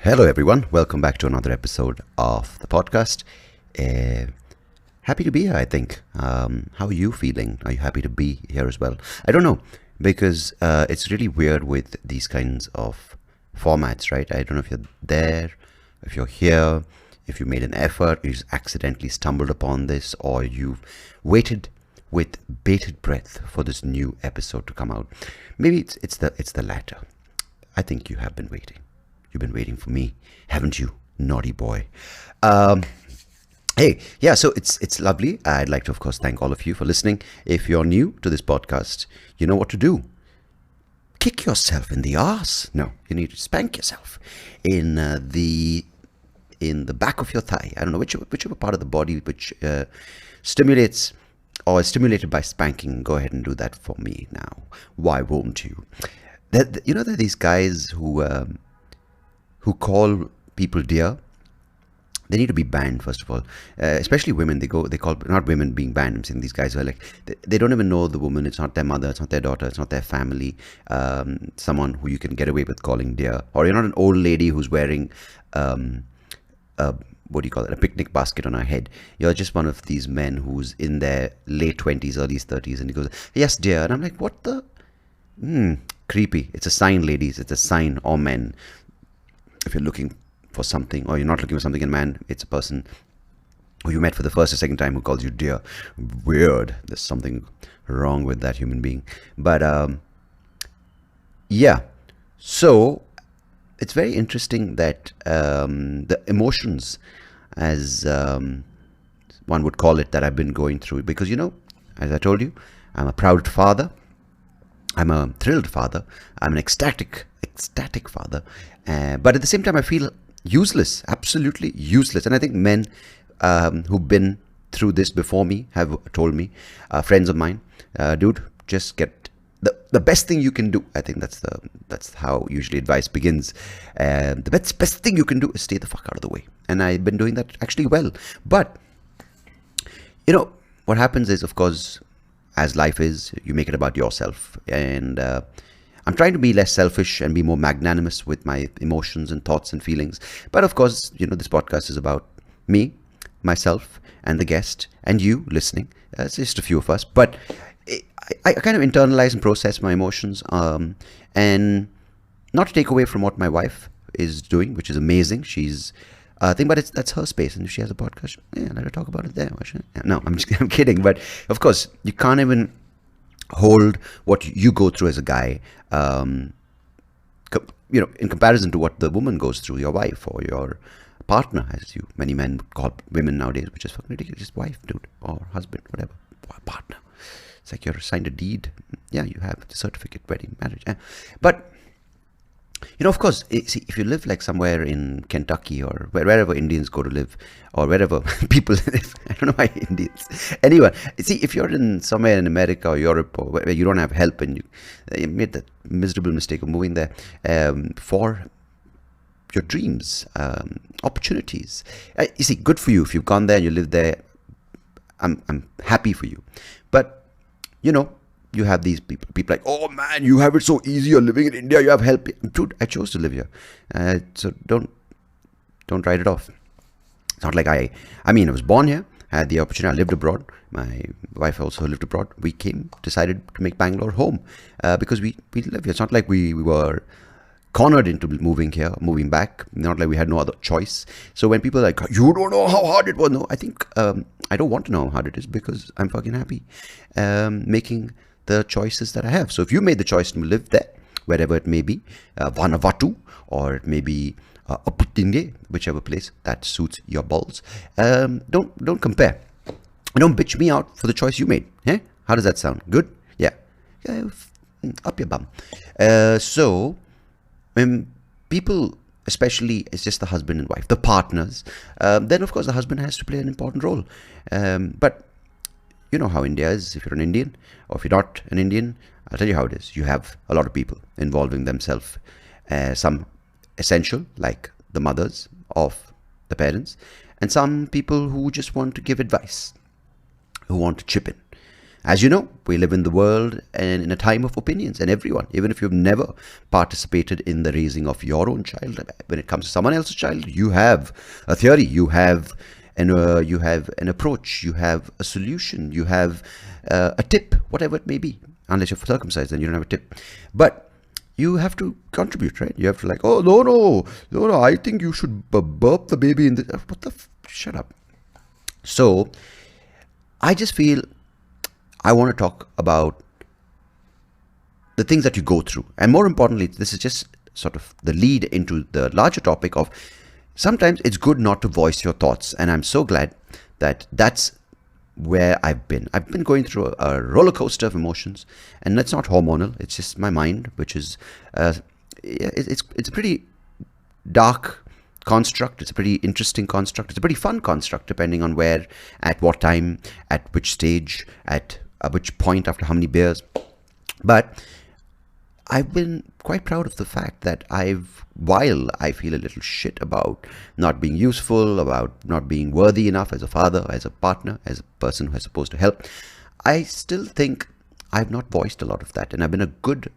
Hello everyone, welcome back to another episode of the podcast. Happy to be here, I think. How are you feeling? Are you happy to be here as well? I don't know, because it's really weird with these kinds of formats, right? I don't know if you're there, if you're here, if you made an effort, you just accidentally stumbled upon this, or you've waited with bated breath for this new episode to come out. Maybe it's the latter. I think you have been waiting. You've been waiting for me, haven't you, naughty boy? Hey, yeah, so it's lovely. I'd like to, of course, thank all of you for listening. If you're new to this podcast, you know what to do. Kick yourself in the arse. No, you need to spank yourself in the back of your thigh. I don't know, whichever part of the body which stimulates or is stimulated by spanking. Go ahead and do that for me now. Why won't you? There are these guys who call people dear. They need to be banned, first of all. Especially women. They call, not women being banned. I'm saying these guys are like, they don't even know the woman. It's not their mother. It's not their daughter. It's not their family. Someone who you can get away with calling dear. Or you're not an old lady who's wearing, what do you call it? A picnic basket on her head. You're just one of these men who's in their late 20s, early 30s. And he goes, yes, dear. And I'm like, what the? Creepy. It's a sign, ladies. It's a sign, or men. If you're looking for something, or you're not looking for something in man, it's a person who you met for the first or second time who calls you dear. Weird. There's something wrong with that human being. But yeah, so it's very interesting that the emotions, as one would call it, that I've been going through, because as I told you, I'm a proud father, I'm a thrilled father, I'm an ecstatic father, but at the same time I feel useless, absolutely useless. And I think men who've been through this before me have told me, friends of mine, dude, just get the best thing you can do. I think that's how usually advice begins. The best thing you can do is stay the fuck out of the way. And I've been doing that actually well. But what happens is, of course, as life is, you make it about yourself. And I'm trying to be less selfish and be more magnanimous with my emotions and thoughts and feelings. But of course, this podcast is about me, myself, and the guest, and you listening. It's just a few of us. But I kind of internalize and process my emotions, and not to take away from what my wife is doing, which is amazing. She's but that's her space, and if she has a podcast, let her talk about it there. No, I'm kidding. But of course, you can't even hold what you go through as a guy, in comparison to what the woman goes through, your wife or your partner, as many men call women nowadays, which is fucking ridiculous. Just wife, dude, or husband, whatever, or partner. It's like you're signed a deed. Yeah, you have the certificate, wedding, marriage. But of course, see, if you live like somewhere in Kentucky or wherever Indians go to live, or wherever people live, I don't know why Indians. Anyway, see, if you're somewhere in America or Europe, or where you don't have help, and you made that miserable mistake of moving there for your dreams, opportunities. You see, good for you. If you've gone there and you live there, I'm happy for you. But you have these people like, oh man, you have it so easy, you're living in India, you have help. Dude, I chose to live here. So don't write it off. It's not like I was born here, I had the opportunity, I lived abroad. My wife also lived abroad. We decided to make Bangalore home, because we live here. It's not like we were cornered into moving here, moving back. Not like we had no other choice. So when people are like, you don't know how hard it was. No, I think I don't want to know how hard it is, because I'm fucking happy making the choices that I have. So if you made the choice to live there, wherever it may be, Vanuatu, or it may be Aputinge, whichever place that suits your balls, don't compare. Don't bitch me out for the choice you made. How does that sound? Good? Yeah. Up your bum. So when people, especially it's just the husband and wife, the partners, then of course the husband has to play an important role. But you know how India is. If you're an Indian, or if you're not an Indian, I'll tell you how it is. You have a lot of people involving themselves, some essential, like the mothers of the parents, and some people who just want to give advice, who want to chip in. As you know, we live in the world and in a time of opinions, and everyone, even if you've never participated in the raising of your own child, when it comes to someone else's child, you have a theory, you have an approach, you have a solution, you have a tip, whatever it may be. Unless you're circumcised, then you don't have a tip. But you have to contribute, right? You have to like, oh, no, I think you should burp the baby in the... What the... Shut up. So, I just feel I want to talk about the things that you go through. And more importantly, this is just sort of the lead into the larger topic of sometimes it's good not to voice your thoughts. And I'm so glad that that's where I've been. I've been going through a roller coaster of emotions, and that's not hormonal. It's just my mind, which is it's a pretty dark construct. It's a pretty interesting construct. It's a pretty fun construct, depending on where, at what time, at which stage, at which point, after how many beers. But I've been quite proud of the fact that while I feel a little shit about not being useful, about not being worthy enough as a father, as a partner, as a person who is supposed to help, I still think I've not voiced a lot of that. And I've been a good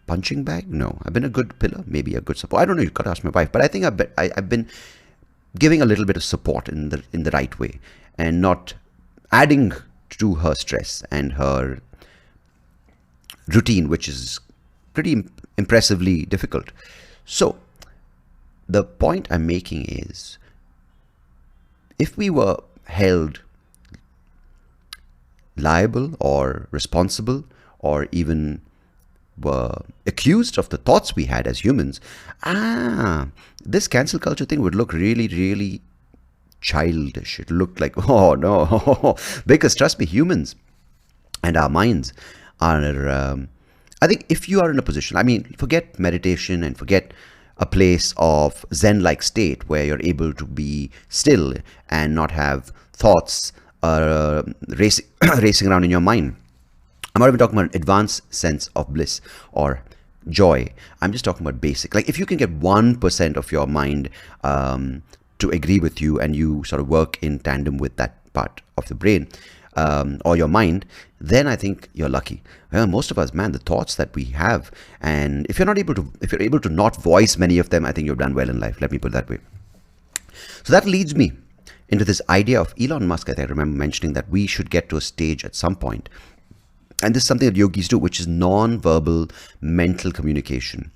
punching bag? No. I've been a good pillar, maybe a good support. I don't know, you've got to ask my wife. But I think I've been giving a little bit of support in the right way, and not adding to her stress and her routine, which is pretty impressively difficult. So the point I'm making is, if we were held liable or responsible, or even were accused of the thoughts we had as humans, this cancel culture thing would look really, really childish. It looked like, oh no, because trust me, humans and our minds are, I think if you are in a position, I mean, forget meditation and forget a place of Zen-like state where you're able to be still and not have thoughts racing around in your mind. I'm not even talking about an advanced sense of bliss or joy. I'm just talking about basic. Like if you can get 1% of your mind to agree with you, and you sort of work in tandem with that part of the brain, or your mind, then I think you're lucky. Well, most of us, man, the thoughts that we have, and if you're able to not voice many of them, I think you've done well in life. Let me put it that way. So that leads me into this idea of Elon Musk. I remember mentioning that we should get to a stage at some point, and this is something that yogis do, which is non-verbal mental communication.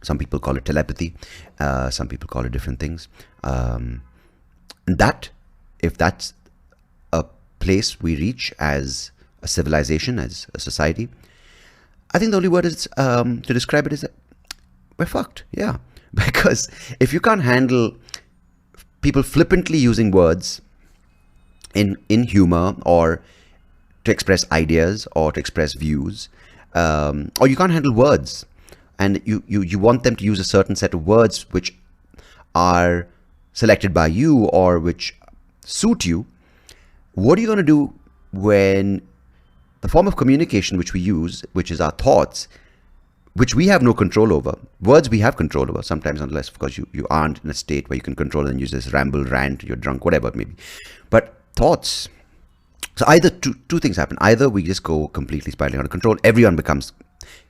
Some people call it telepathy. Some people call it different things. And that, if that's a place we reach as a civilization, as a society, I think the only word is to describe it is that we're fucked. Yeah, because if you can't handle people flippantly using words in humor, or to express ideas, or to express views, or you can't handle words, and you want them to use a certain set of words which are selected by you or which suit you, what are you going to do when the form of communication which we use, which is our thoughts, which we have no control over? Words we have control over sometimes, unless of course you aren't in a state where you can control and use this ramble, rant, you're drunk, whatever it may be. But thoughts, so either two things happen. Either we just go completely spiraling out of control, everyone becomes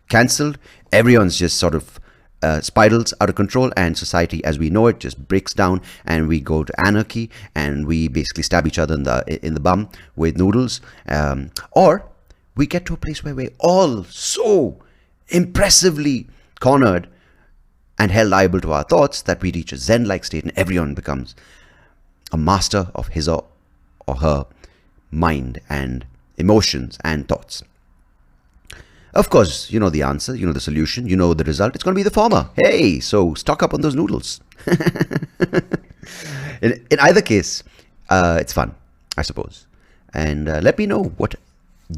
cancelled, everyone's just sort of spirals out of control, and society as we know it just breaks down, and we go to anarchy, and we basically stab each other in the bum with noodles, or we get to a place where we're all so impressively cornered and held liable to our thoughts that we reach a Zen-like state, and everyone becomes a master of his or her mind and emotions and thoughts. Of course, you know the answer, you know the solution, you know the result. It's going to be the former. Hey, so stock up on those noodles. In either case, it's fun, I suppose. And let me know what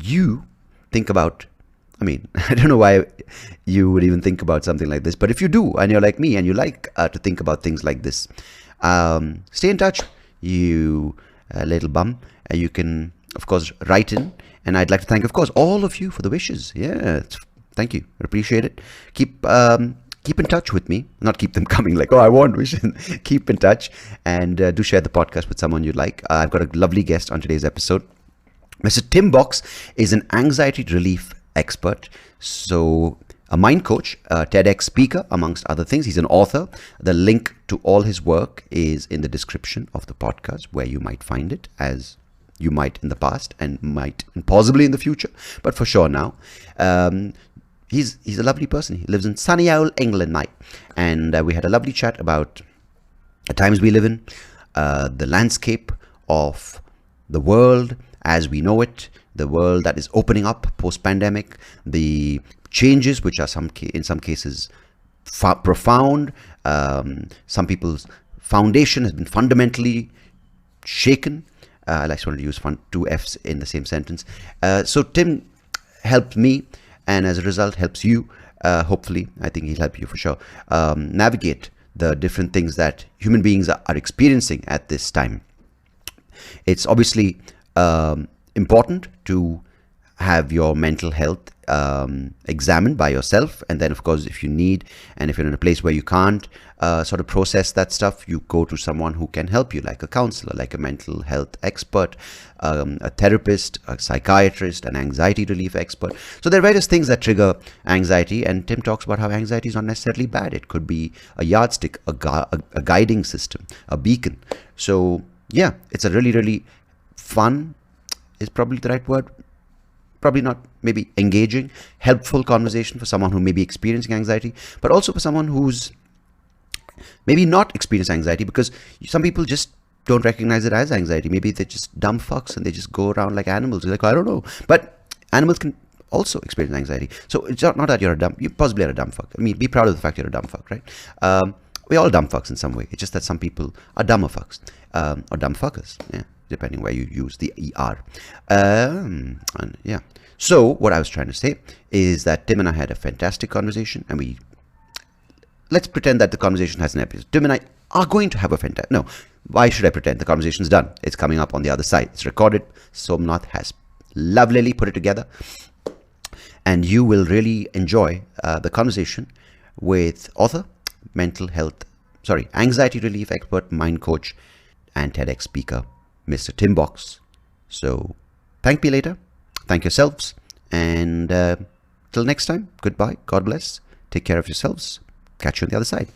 you think about. I mean, I don't know why you would even think about something like this, but if you do, and you're like me, and you like to think about things like this, stay in touch, you little bum. You can, of course, write in. And I'd like to thank, of course, all of you for the wishes. Yeah, thank you. I appreciate it. Keep keep in touch with me. Not keep them coming like, oh, I want vision. Keep in touch and do share the podcast with someone you like. I've got a lovely guest on today's episode. Mr. Tim Box is an anxiety relief expert. So a mind coach, a TEDx speaker, amongst other things. He's an author. The link to all his work is in the description of the podcast, where you might find it, as you might in the past and might possibly in the future, but for sure now. He's a lovely person. He lives in sunny old England, mate. And we had a lovely chat about the times we live in, the landscape of the world as we know it, the world that is opening up post-pandemic, the changes which are in some cases profound. Some people's foundation has been fundamentally shaken. I just wanted to use two F's in the same sentence. So Tim helped me, and as a result helps you. Hopefully, I think he'll help you for sure navigate the different things that human beings are experiencing at this time. It's obviously important to have your mental health examined by yourself, and then of course if you need, and if you're in a place where you can't sort of process that stuff, you go to someone who can help you, like a counselor, like a mental health expert, a therapist, a psychiatrist, an anxiety relief expert. So there are various things that trigger anxiety, and Tim talks about how anxiety is not necessarily bad. It could be a yardstick, a guiding system, a beacon. So yeah, it's a really fun is probably the right word, probably not, maybe engaging, helpful conversation for someone who may be experiencing anxiety, but also for someone who's maybe not experiencing anxiety, because some people just don't recognize it as anxiety. Maybe they're just dumb fucks and they just go around like animals. They're like, I don't know. But animals can also experience anxiety. So it's not that you possibly are a dumb fuck. I mean, be proud of the fact you're a dumb fuck, right? We're all dumb fucks in some way. It's just that some people are dumber fucks, or dumb fuckers, yeah, depending where you use the ER. And yeah. So what I was trying to say is that Tim and I had a fantastic conversation, and let's pretend that the conversation has an episode. Tim and I are going to have a fantastic, no, why should I pretend? The conversation's done. It's coming up on the other side. It's recorded. Somnath has lovelily put it together, and you will really enjoy the conversation with author, anxiety relief expert, mind coach, and TEDx speaker, Mr. Tim Box. So thank me later. Thank yourselves. And till next time, goodbye. God bless. Take care of yourselves. Catch you on the other side.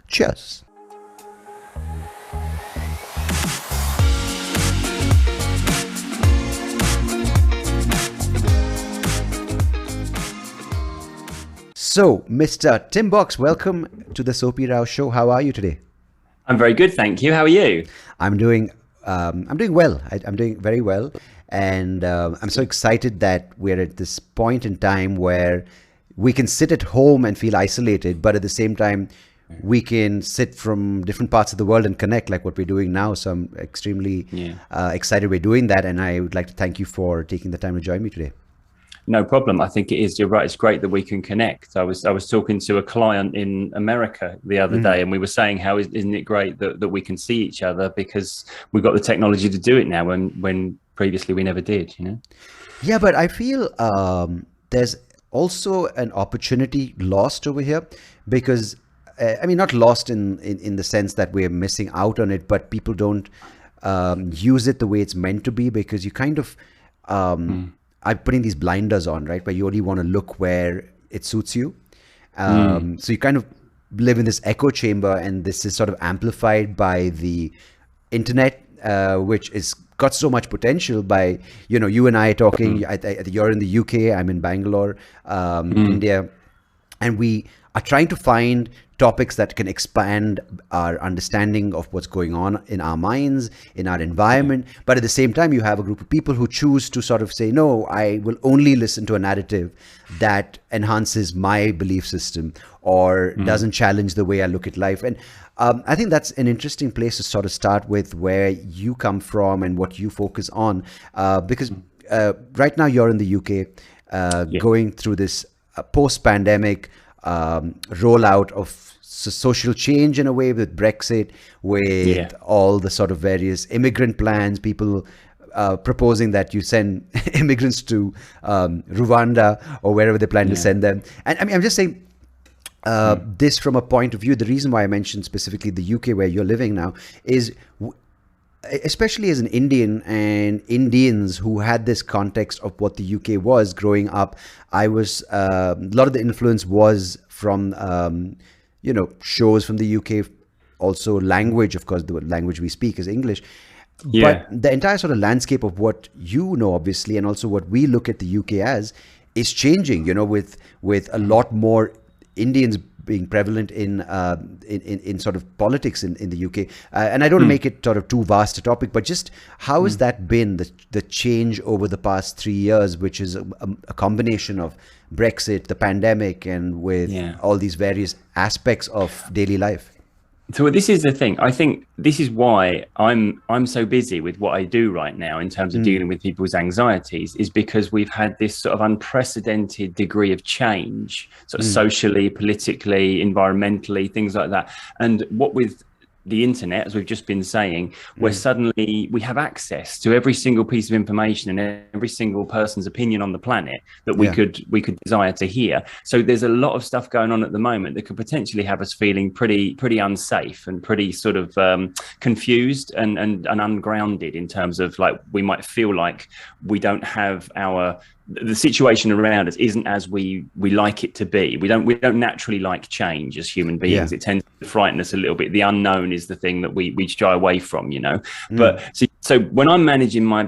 Cheers. So, Mr. Tim Box, welcome to the SoapyRao show. How are you today? I'm very good, thank you. How are you? I'm doing well. I'm doing very well, and I'm so excited that we're at this point in time where we can sit at home and feel isolated, but at the same time, we can sit from different parts of the world and connect, like what we're doing now. So I'm extremely excited we're doing that, and I would like to thank you for taking the time to join me today. No problem. I think it is. You're right. It's great that we can connect. I was talking to a client in America the other day, and we were saying how isn't it great that we can see each other, because we've got the technology to do it now when previously we never did, you know? Yeah, but I feel there's also an opportunity lost over here, because I mean, not lost in the sense that we're missing out on it, but people don't use it the way it's meant to be, because you kind of I'm putting these blinders on, right? Where you only want to look where it suits you. So you kind of live in this echo chamber, and this is sort of amplified by the internet, which is got so much potential by, you and I talking. You're in the UK, I'm in Bangalore, India, and we are trying to find topics that can expand our understanding of what's going on in our minds, in our environment. But at the same time, you have a group of people who choose to sort of say, no, I will only listen to a narrative that enhances my belief system or doesn't challenge the way I look at life. And I think that's an interesting place to sort of start with, where you come from and what you focus on, because right now you're in the UK, going through this post-pandemic rollout of social change in a way, with Brexit, with all the sort of various immigrant plans, people proposing that you send immigrants to Rwanda or wherever they plan to send them. And I mean, I'm just saying, this from a point of view. The reason why I mentioned specifically the UK, where you're living now, is especially as an Indian and Indians who had this context of what the UK was growing up. I was a lot of the influence was from shows from the UK, also language. Of course, the language we speak is English. Yeah. But the entire sort of landscape of what you know, obviously, and also what we look at the UK as, is changing. With a lot more Indians being prevalent in sort of politics in the UK. And I don't want to make it sort of too vast a topic, but just how has that been, the change over the past 3 years, which is a combination of Brexit, the pandemic, and with all these various aspects of daily life? So this is the thing. I think this is why I'm so busy with what I do right now in terms of dealing with people's anxieties, is because we've had this sort of unprecedented degree of change, sort of socially, politically, environmentally, things like that. And what with the internet, as we've just been saying, where suddenly we have access to every single piece of information and every single person's opinion on the planet that we could desire to hear. So there's a lot of stuff going on at the moment that could potentially have us feeling pretty unsafe and pretty sort of confused and ungrounded, in terms of, like, we might feel like we don't have the situation around us isn't as we like it to be. We don't naturally like change as human beings. It tends to frighten us a little bit. The unknown is the thing that we shy away from, But so when I'm managing my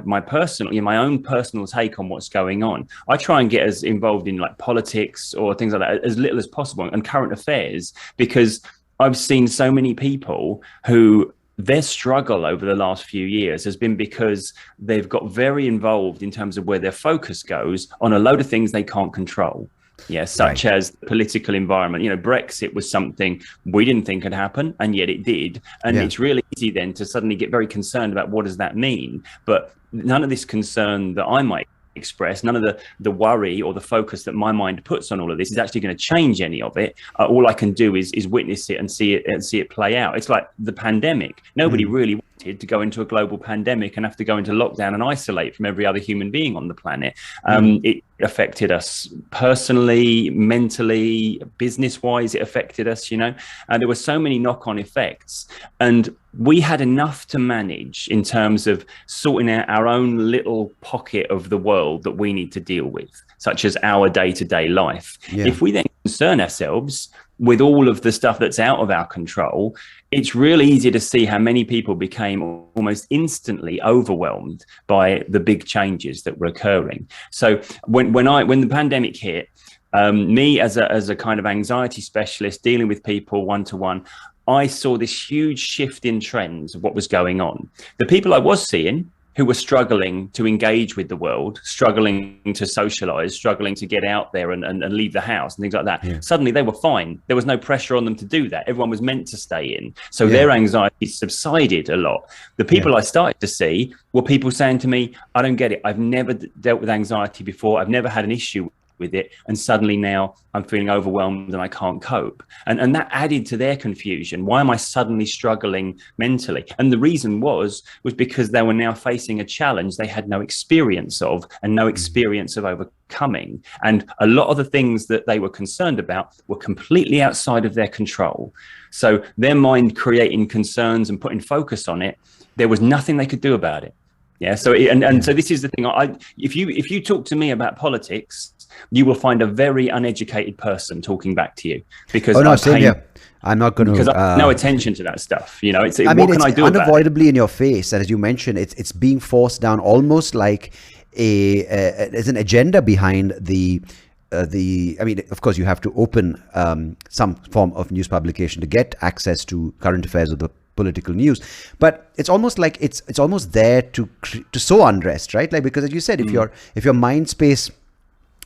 own personal take on what's going on, I try and get as involved in, like, politics or things like that as little as possible, and current affairs, because I've seen so many people who, their struggle over the last few years has been because they've got very involved in terms of where their focus goes on a load of things they can't control. Such as the political environment. Brexit was something we didn't think could happen, and yet it did. And it's really easy then to suddenly get very concerned about what does that mean. But none of this concern that I might express, none of the worry or the focus that my mind puts on all of this is actually going to change any of it. All I can do is witness it and see it play out. It's like the pandemic. Nobody really wanted to go into a global pandemic and have to go into lockdown and isolate from every other human being on the planet. It affected us personally, mentally, business-wise. It affected us, and there were so many knock-on effects. And we had enough to manage in terms of sorting out our own little pocket of the world that we need to deal with, such as our day-to-day life. If we then concern ourselves with all of the stuff that's out of our control, it's really easy to see how many people became almost instantly overwhelmed by the big changes that were occurring. So when the pandemic hit, me as a kind of anxiety specialist dealing with people one-to-one, I saw this huge shift in trends of what was going on. The people I was seeing who were struggling to engage with the world, struggling to socialize, struggling to get out there and leave the house and things like that. Suddenly they were fine. There was no pressure on them to do that. Everyone was meant to stay in. So their anxiety subsided a lot. The people I started to see were people saying to me, I don't get it. I've never dealt with anxiety before. I've never had an issue with it, and suddenly now I'm feeling overwhelmed and I can't cope, and that added to their confusion. Why am I suddenly struggling mentally? And the reason was because they were now facing a challenge they had no experience of and no experience of overcoming, and a lot of the things that they were concerned about were completely outside of their control. So their mind creating concerns and putting focus on it, there was nothing they could do about it. So so this is the thing. If you talk to me about politics, you will find a very uneducated person talking back to you, because I'm not going to, because I have no attention to that stuff. It's unavoidably in your face, and as you mentioned, it's being forced down, almost like there's an agenda behind the. I mean, of course, you have to open some form of news publication to get access to current affairs of the political news, but it's almost like it's almost there to sow unrest, right? Like, because as you said, if your mind space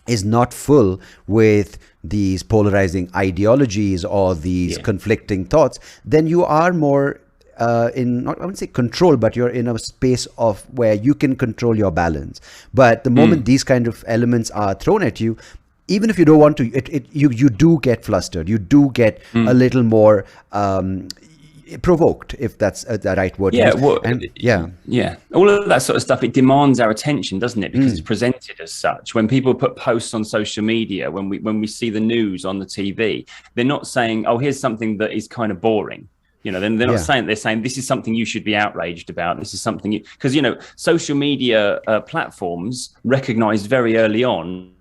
is not full with these polarizing ideologies or these conflicting thoughts, then you are more in, not, I wouldn't say control, but you're in a space of where you can control your balance. But the moment these kind of elements are thrown at you, even if you don't want to, you do get flustered. You do get a little more, provoked, if that's the right word. Yeah, well, yeah, all of that sort of stuff, it demands our attention, doesn't it? Because it's presented as such. When people put posts on social media, when we see the news on the TV, they're not saying, oh, here's something that is kind of boring. You know, they're not saying, they're saying this is something you should be outraged about. This is something because, you know, social media platforms recognized very early on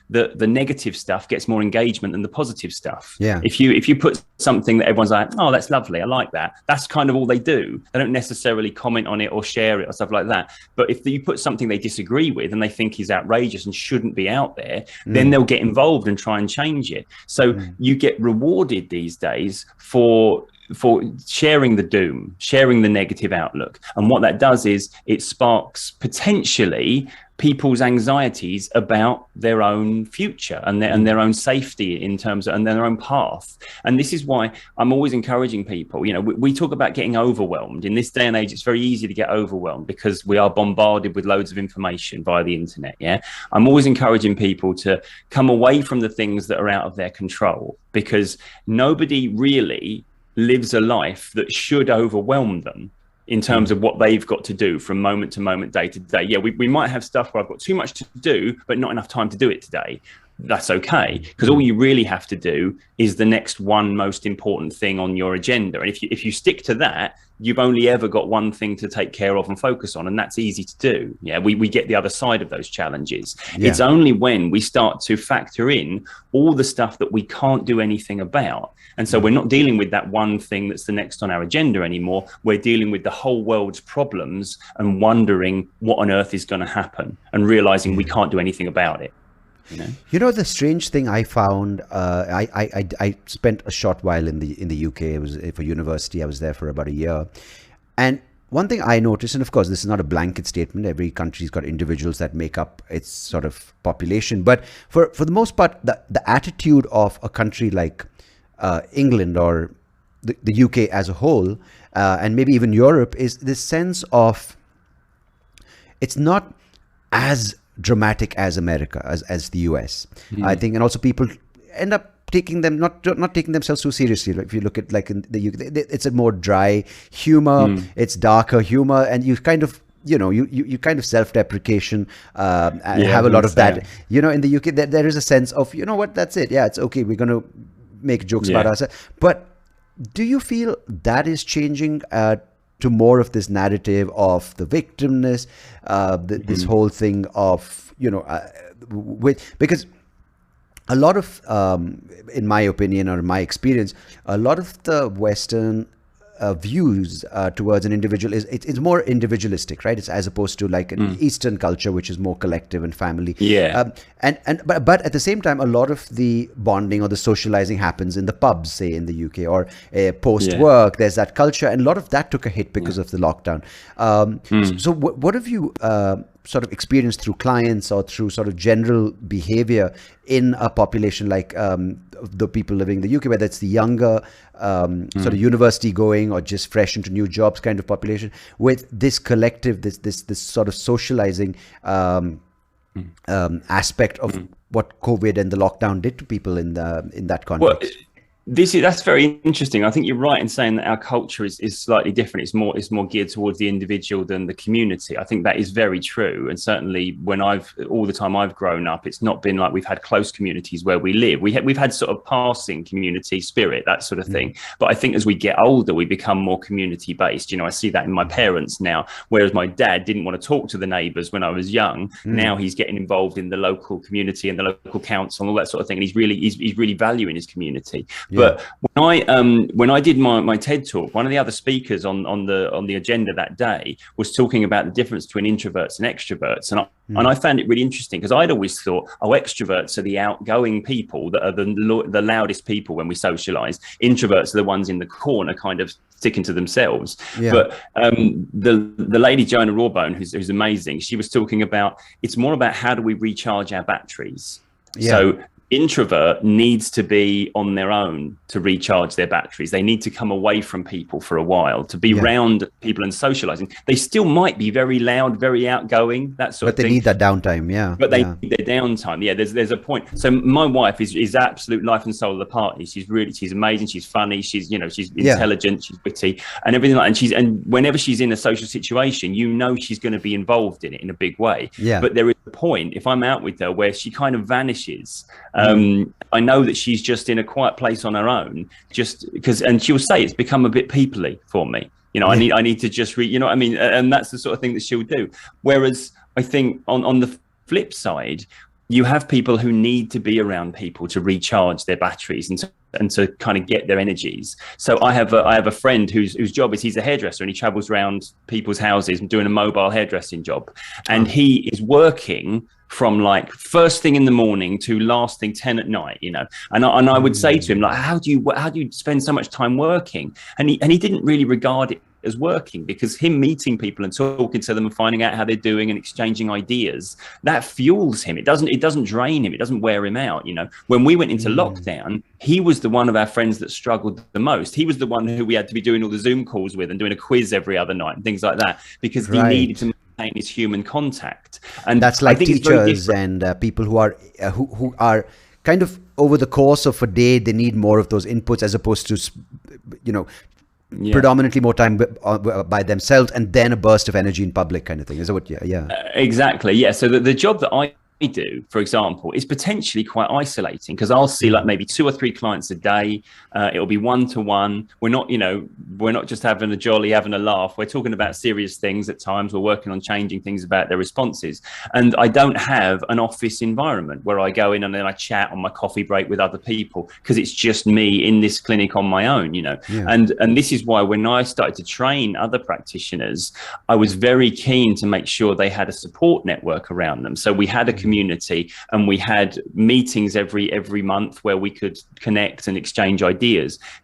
that the negative stuff gets more engagement than the positive stuff. Yeah. If you put something that everyone's like, oh, that's lovely, I like that, that's kind of all they do. They don't necessarily comment on it or share it or stuff like that. But if you put something they disagree with and they think is outrageous and shouldn't be out there, then they'll get involved and try and change it. So you get rewarded these days for sharing the doom, sharing the negative outlook. And what that does is it sparks potentially people's anxieties about their own future and their own safety in terms of, and their own path. And this is why I'm always encouraging people, you know, we talk about getting overwhelmed. In this day and age, it's very easy to get overwhelmed because we are bombarded with loads of information via the internet. Yeah. I'm always encouraging people to come away from the things that are out of their control, because nobody really lives a life that should overwhelm them in terms of what they've got to do from moment to moment, day to day. Yeah, we might have stuff where I've got too much to do, but not enough time to do it today. That's okay, because all you really have to do is the next one most important thing on your agenda. And if you stick to that, you've only ever got one thing to take care of and focus on, and that's easy to do. Yeah, we get the other side of those challenges. Yeah. It's only when we start to factor in all the stuff that we can't do anything about. And so we're not dealing with that one thing that's the next on our agenda anymore. We're dealing with the whole world's problems and wondering what on earth is going to happen and realizing we can't do anything about it. You know, the strange thing I found, I spent a short while in the UK. It was for university. I was there for about a year. And one thing I noticed, and of course, this is not a blanket statement. Every country's got individuals that make up its sort of population. But for the most part, the attitude of a country like England or the UK as a whole, and maybe even Europe, is this sense of it's not as dramatic as America, as the US, I think. And also people end up taking them, not taking themselves so seriously. Like if you look at like in the UK, it's a more dry humor, it's darker humor, and you kind of, you know, you kind of self-deprecation, have a lot of that. You know, in the UK, there is a sense of, you know what, that's it. Yeah, it's okay. We're going to make jokes about ourselves. But do you feel that is changing to more of this narrative of the victimness, this whole thing of, you know, because a lot of, in my opinion or my experience, a lot of the Western views towards an individual it's more individualistic, right? It's as opposed to like an Eastern culture, which is more collective and family. But at the same time, a lot of the bonding or the socializing happens in the pubs, say in the UK, or post work. There's that culture, and a lot of that took a hit because of the lockdown. So what have you sort of experienced through clients or through sort of general behavior in a population like the people living in the UK, whether it's the younger sort of university going or just fresh into new jobs kind of population, with this collective, this sort of socializing aspect of what COVID and the lockdown did to people in that context? Well, that's very interesting. I think you're right in saying that our culture is slightly different. It's more geared towards the individual than the community. I think that is very true. And certainly when all the time I've grown up, it's not been like we've had close communities where we live. We've had sort of passing community spirit, that sort of thing. But I think as we get older, we become more community based. You know, I see that in my parents now, whereas my dad didn't want to talk to the neighbours when I was young. Now he's getting involved in the local community and the local council and all that sort of thing. And he's really valuing his community. But when I did my TED talk, one of the other speakers on the agenda that day was talking about the difference between introverts and extroverts, and I found it really interesting, because I'd always thought, extroverts are the outgoing people that are the loudest people when we socialize. Introverts are the ones in the corner, kind of sticking to themselves. But the lady Joanna Rawbone, who's amazing, she was talking about it's more about how do we recharge our batteries. So introvert needs to be on their own to recharge their batteries. They need to come away from people for a while to be around people and socializing. They still might be very loud, very outgoing, that sort of thing. But they need that downtime, but they need their downtime. There's a point. So my wife is absolute life and soul of the party. She's amazing. She's funny. She's she's intelligent. She's witty and everything like. And whenever she's in a social situation, she's going to be involved in it in a big way. But there is a point, if I'm out with her, where she kind of vanishes. I know that she's just in a quiet place on her own, just because, and she'll say it's become a bit people-y for me. I need to just read, what I mean? And that's the sort of thing that she'll do. Whereas I think on the flip side, you have people who need to be around people to recharge their batteries and to kind of get their energies. So I have a friend whose job is, he's a hairdresser, and he travels around people's houses and doing a mobile hairdressing job. And he is working from like first thing in the morning to last thing 10 at night, and I would say to him, like, how do you spend so much time working? And he didn't really regard it as working, because him meeting people and talking to them and finding out how they're doing and exchanging ideas, that fuels him. It doesn't drain him. It doesn't wear him out. When we went into lockdown, he was the one of our friends that struggled the most. He was the one who we had to be doing all the Zoom calls with and doing a quiz every other night and things like that, because he needed to maintain his human contact. And that's like teachers and people who are kind of over the course of a day, they need more of those inputs as opposed to, predominantly more time by themselves and then a burst of energy in public kind of thing. Is that what? Exactly. So the job that I do, for example, is potentially quite isolating, because I'll see like maybe 2 or 3 clients a day. It'll be one-to-one. We're not just having a jolly, having a laugh. We're talking about serious things at times. We're working on changing things about their responses. And I don't have an office environment where I go in and then I chat on my coffee break with other people, because it's just me in this clinic on my own, And this is why when I started to train other practitioners, I was very keen to make sure they had a support network around them. So we had a community, and we had meetings every month where we could connect and exchange ideas,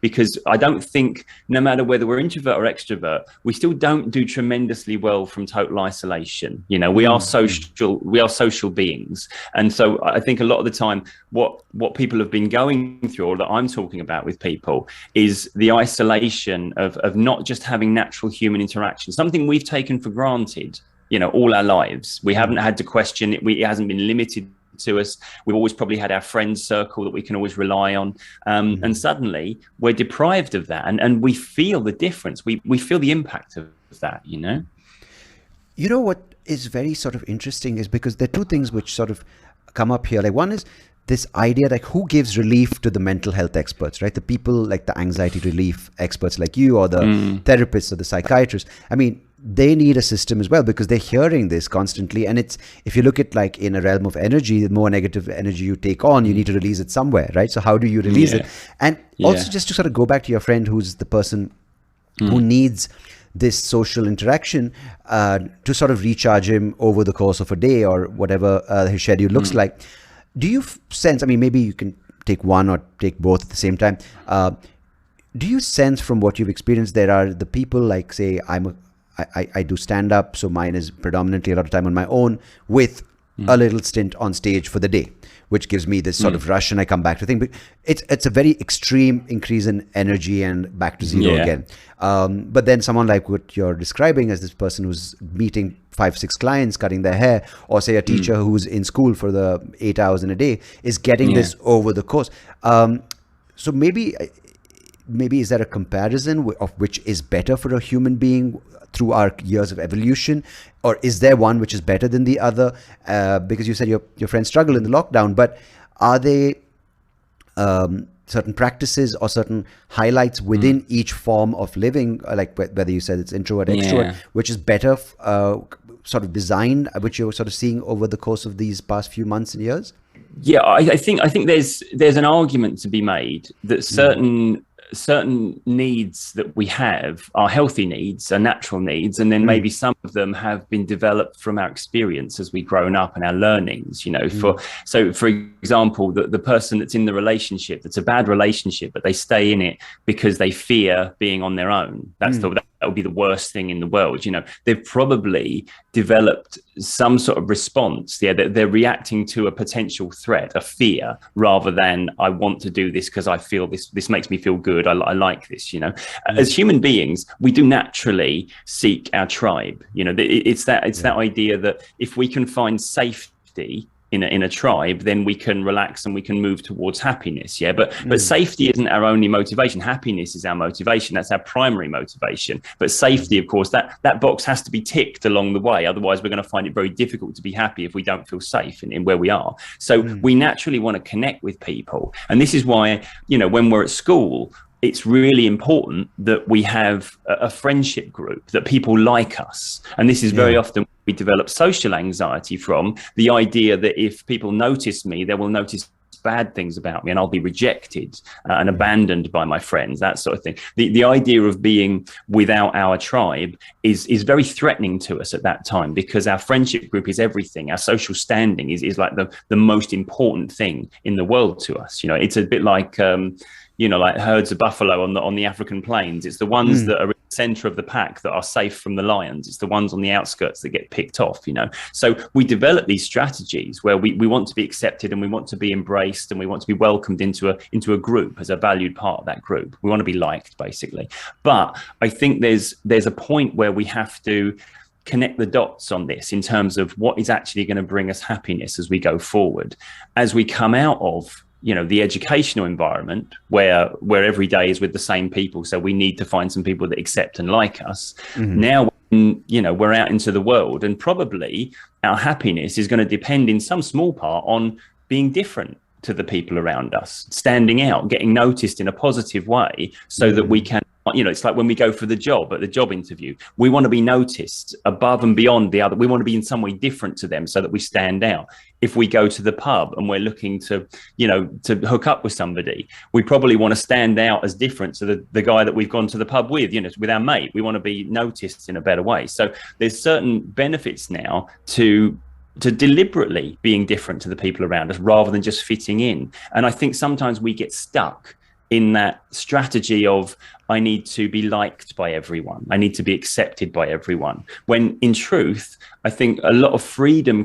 because I don't think, no matter whether we're introvert or extrovert, we still don't do tremendously well from total isolation. We are social beings. And so I think a lot of the time what people have been going through, or that I'm talking about with people, is the isolation of not just having natural human interaction, something we've taken for granted all our lives. We haven't had to question it. It hasn't been limited to us. We've always probably had our friends circle that we can always rely on. And suddenly we're deprived of that. And we feel the difference. We feel the impact of that, What is very sort of interesting is, because there are 2 things which sort of come up here. Like, one is this idea, like, who gives relief to the mental health experts, right? The people like the anxiety relief experts like you, or the therapists or the psychiatrists. I mean, they need a system as well, because they're hearing this constantly. And it's, if you look at like in a realm of energy, the more negative energy you take on, you need to release it somewhere, right? So how do you release it? And also, just to sort of go back to your friend, who's the person who needs this social interaction to sort of recharge him over the course of a day or whatever his schedule looks like. Do you sense, I mean, maybe you can take one or take both at the same time. Do you sense from what you've experienced, there are the people like, say, I do stand up, so mine is predominantly a lot of time on my own with a little stint on stage for the day, which gives me this sort of rush, and I come back to things. But it's a very extreme increase in energy and back to zero again. But then someone like what you're describing as this person who's meeting 5-6 clients, cutting their hair, or say a teacher who's in school for the 8 hours in a day, is getting this over the course. So maybe is there a comparison of which is better for a human being through our years of evolution, or is there one which is better than the other? Because you said your friends struggle in the lockdown, but are they certain practices or certain highlights within each form of living, like whether you said it's introvert, extrovert, which is better sort of designed, which you're sort of seeing over the course of these past few months and years? I think there's an argument to be made that certain needs that we have are healthy needs, are natural needs, and then maybe some of them have been developed from our experience as we've grown up and our learnings, for example, the person that's in the relationship that's a bad relationship, but they stay in it because they fear being on their own. That's that would be the worst thing in the world. You know, they've probably developed some sort of response. Yeah, they're reacting to a potential threat, a fear, rather than I want to do this because I feel this makes me feel good. I like this. You know, as human beings, we do naturally seek our tribe. You know, it's that idea that if we can find safety in a tribe, then we can relax and we can move towards happiness. Yeah, but safety isn't our only motivation. Happiness is our motivation. That's our primary motivation. But safety, of course, that box has to be ticked along the way. Otherwise, we're going to find it very difficult to be happy if we don't feel safe in where we are. So we naturally want to connect with people, and this is why, you know, when we're at school, it's really important that we have a friendship group, that people like us. And this is very often we develop social anxiety from the idea that if people notice me, they will notice bad things about me and I'll be rejected and abandoned by my friends, that sort of thing. The idea of being without our tribe is very threatening to us at that time, because our friendship group is everything. Our social standing is like the most important thing in the world to us. You know, it's a bit like you know, like herds of buffalo on the African plains. It's the ones that are in the center of the pack that are safe from the lions. It's the ones on the outskirts that get picked off, you know. So we develop these strategies where we want to be accepted and we want to be embraced and we want to be welcomed into a group as a valued part of that group. We want to be liked, basically. But I think there's a point where we have to connect the dots on this in terms of what is actually going to bring us happiness as we go forward, as we come out of, you know, the educational environment where every day is with the same people. So we need to find some people that accept and like us. Now, you know, we're out into the world, and probably our happiness is going to depend in some small part on being different to the people around us, standing out, getting noticed in a positive way, so that we can, you know, it's like when we go for the job, at the job interview, we want to be noticed above and beyond the other. We want to be in some way different to them so that we stand out. If we go to the pub and we're looking to, you know, to hook up with somebody, we probably want to stand out as different to the guy that we've gone to the pub with, you know, with our mate. We want to be noticed in a better way. So there's certain benefits now to deliberately being different to the people around us rather than just fitting in. And I think sometimes we get stuck in that strategy of, I need to be liked by everyone, I need to be accepted by everyone, when in truth, I think a lot of freedom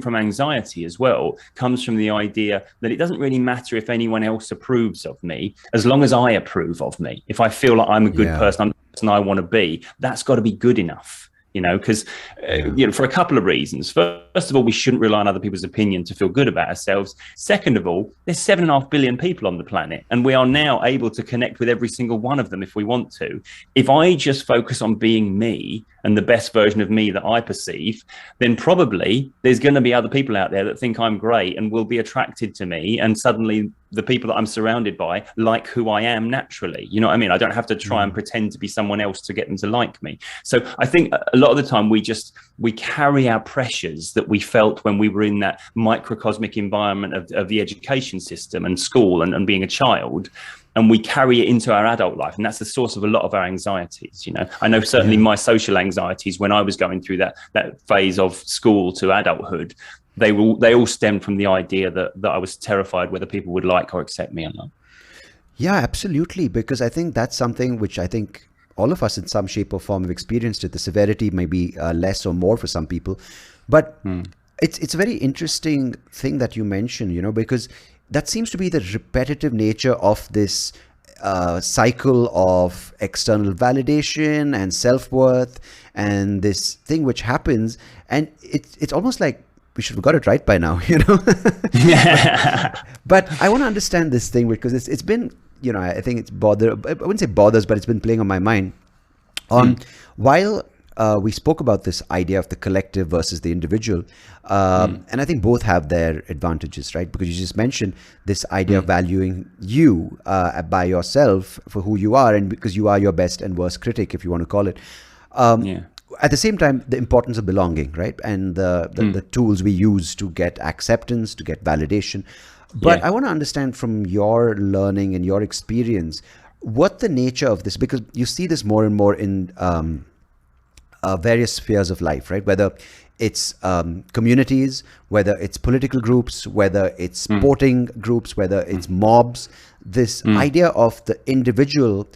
from anxiety as well comes from the idea that it doesn't really matter if anyone else approves of me, as long as I approve of me. If I feel like I'm a good person, I'm the person I want to be, that's got to be good enough. You know, because, you know, for a couple of reasons. First of all, we shouldn't rely on other people's opinion to feel good about ourselves. Second of all, there's 7.5 billion people on the planet, and we are now able to connect with every single one of them if we want to. If I just focus on being me and the best version of me that I perceive, then probably there's going to be other people out there that think I'm great and will be attracted to me, and suddenly the people that I'm surrounded by like who I am naturally. You know what I mean? I don't have to try and pretend to be someone else to get them to like me. So I think a lot of the time we carry our pressures that we felt when we were in that microcosmic environment of the education system and school and being a child, and we carry it into our adult life. And that's the source of a lot of our anxieties. You know, I know certainly my social anxieties when I was going through that phase of school to adulthood, they all stemmed from the idea that I was terrified whether people would like or accept me or not. Yeah, absolutely. Because I think that's something which I think all of us in some shape or form have experienced it. The severity may be less or more for some people. But it's a very interesting thing that you mentioned, you know, because that seems to be the repetitive nature of this cycle of external validation and self-worth, and this thing which happens. And it's almost like we should have got it right by now, you know. But I want to understand this thing, because it's been, you know, I think it's I wouldn't say bothers, but it's been playing on my mind. While we spoke about this idea of the collective versus the individual, and I think both have their advantages, right? Because you just mentioned this idea of valuing you by yourself for who you are, and because you are your best and worst critic, if you want to call it. At the same time, the importance of belonging, right? And the tools we use to get acceptance, to get validation. But I want to understand from your learning and your experience, what the nature of this, because you see this more and more in various spheres of life, right? Whether it's communities, whether it's political groups, whether it's sporting groups, whether it's mobs, this idea of the individual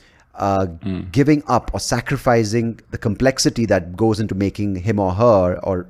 giving up or sacrificing the complexity that goes into making him or her or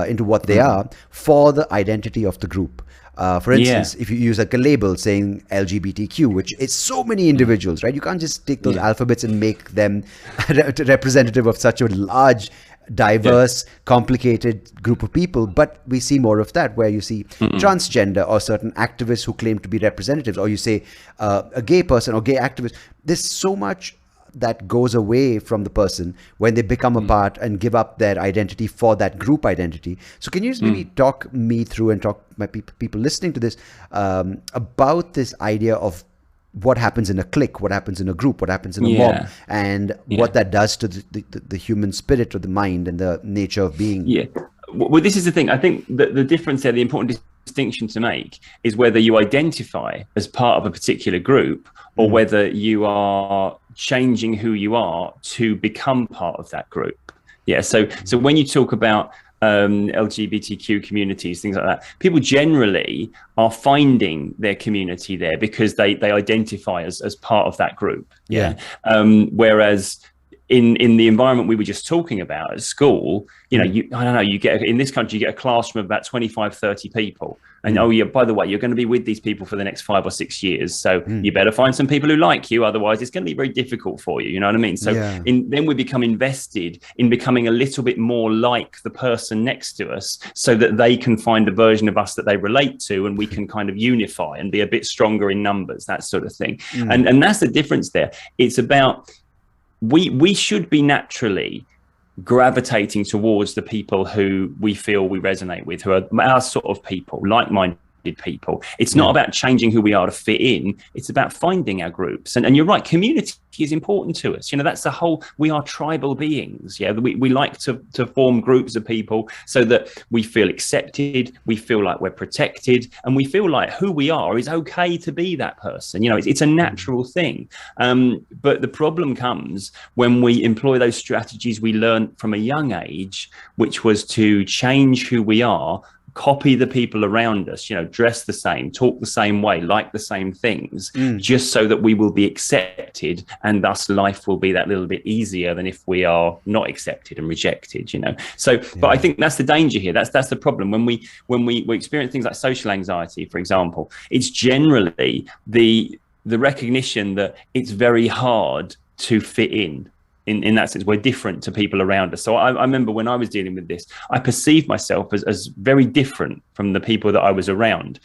into what they are for the identity of the group. For instance, if you use like a label saying LGBTQ, which is so many individuals, right? You can't just take those alphabets and make them representative of such a large, diverse, complicated group of people. But we see more of that, where you see transgender or certain activists who claim to be representatives, or you say a gay person or gay activist. There's so much that goes away from the person when they become a part and give up their identity for that group identity. So can you just maybe talk me through and talk my people listening to this about this idea of what happens in a clique, what happens in a group, what happens in a mob, and what that does to the human spirit or the mind and the nature of being? Yeah. Well, this is the thing. I think that the difference there, the important distinction to make, is whether you identify as part of a particular group or whether you are changing who you are to become part of that group. Yeah. So when you talk about LGBTQ communities, things like that, people generally are finding their community there because they identify as part of that group. Whereas in the environment we were just talking about at school, you know, I don't know, you get, in this country, you get a classroom of about 25, 30 people. And oh yeah, by the way, you're going to be with these people for the next 5 or 6 years. So you better find some people who like you. Otherwise, it's going to be very difficult for you. You know what I mean? So then we become invested in becoming a little bit more like the person next to us so that they can find a version of us that they relate to, and we can kind of unify and be a bit stronger in numbers, that sort of thing. And that's the difference there. It's about, we should be naturally gravitating towards the people who we feel we resonate with, who are our sort of people, like-minded people. It's not about changing who we are to fit in. It's about finding our groups. And you're right, community is important to us. You know, that's the whole, we are tribal beings. Yeah, we like to form groups of people so that we feel accepted, we feel like we're protected, and we feel like who we are is okay to be that person. You know, it's a natural thing. But the problem comes when we employ those strategies we learned from a young age, which was to change who we are, copy the people around us, you know, dress the same, talk the same way, like the same things, just so that we will be accepted, and thus life will be that little bit easier than if we are not accepted and rejected, you know. So, but I think that's the danger here. That's the problem. When we experience things like social anxiety, for example, it's generally the recognition that it's very hard to fit in. In that sense, we're different to people around us. So I remember when I was dealing with this, I perceived myself as very different from the people that I was around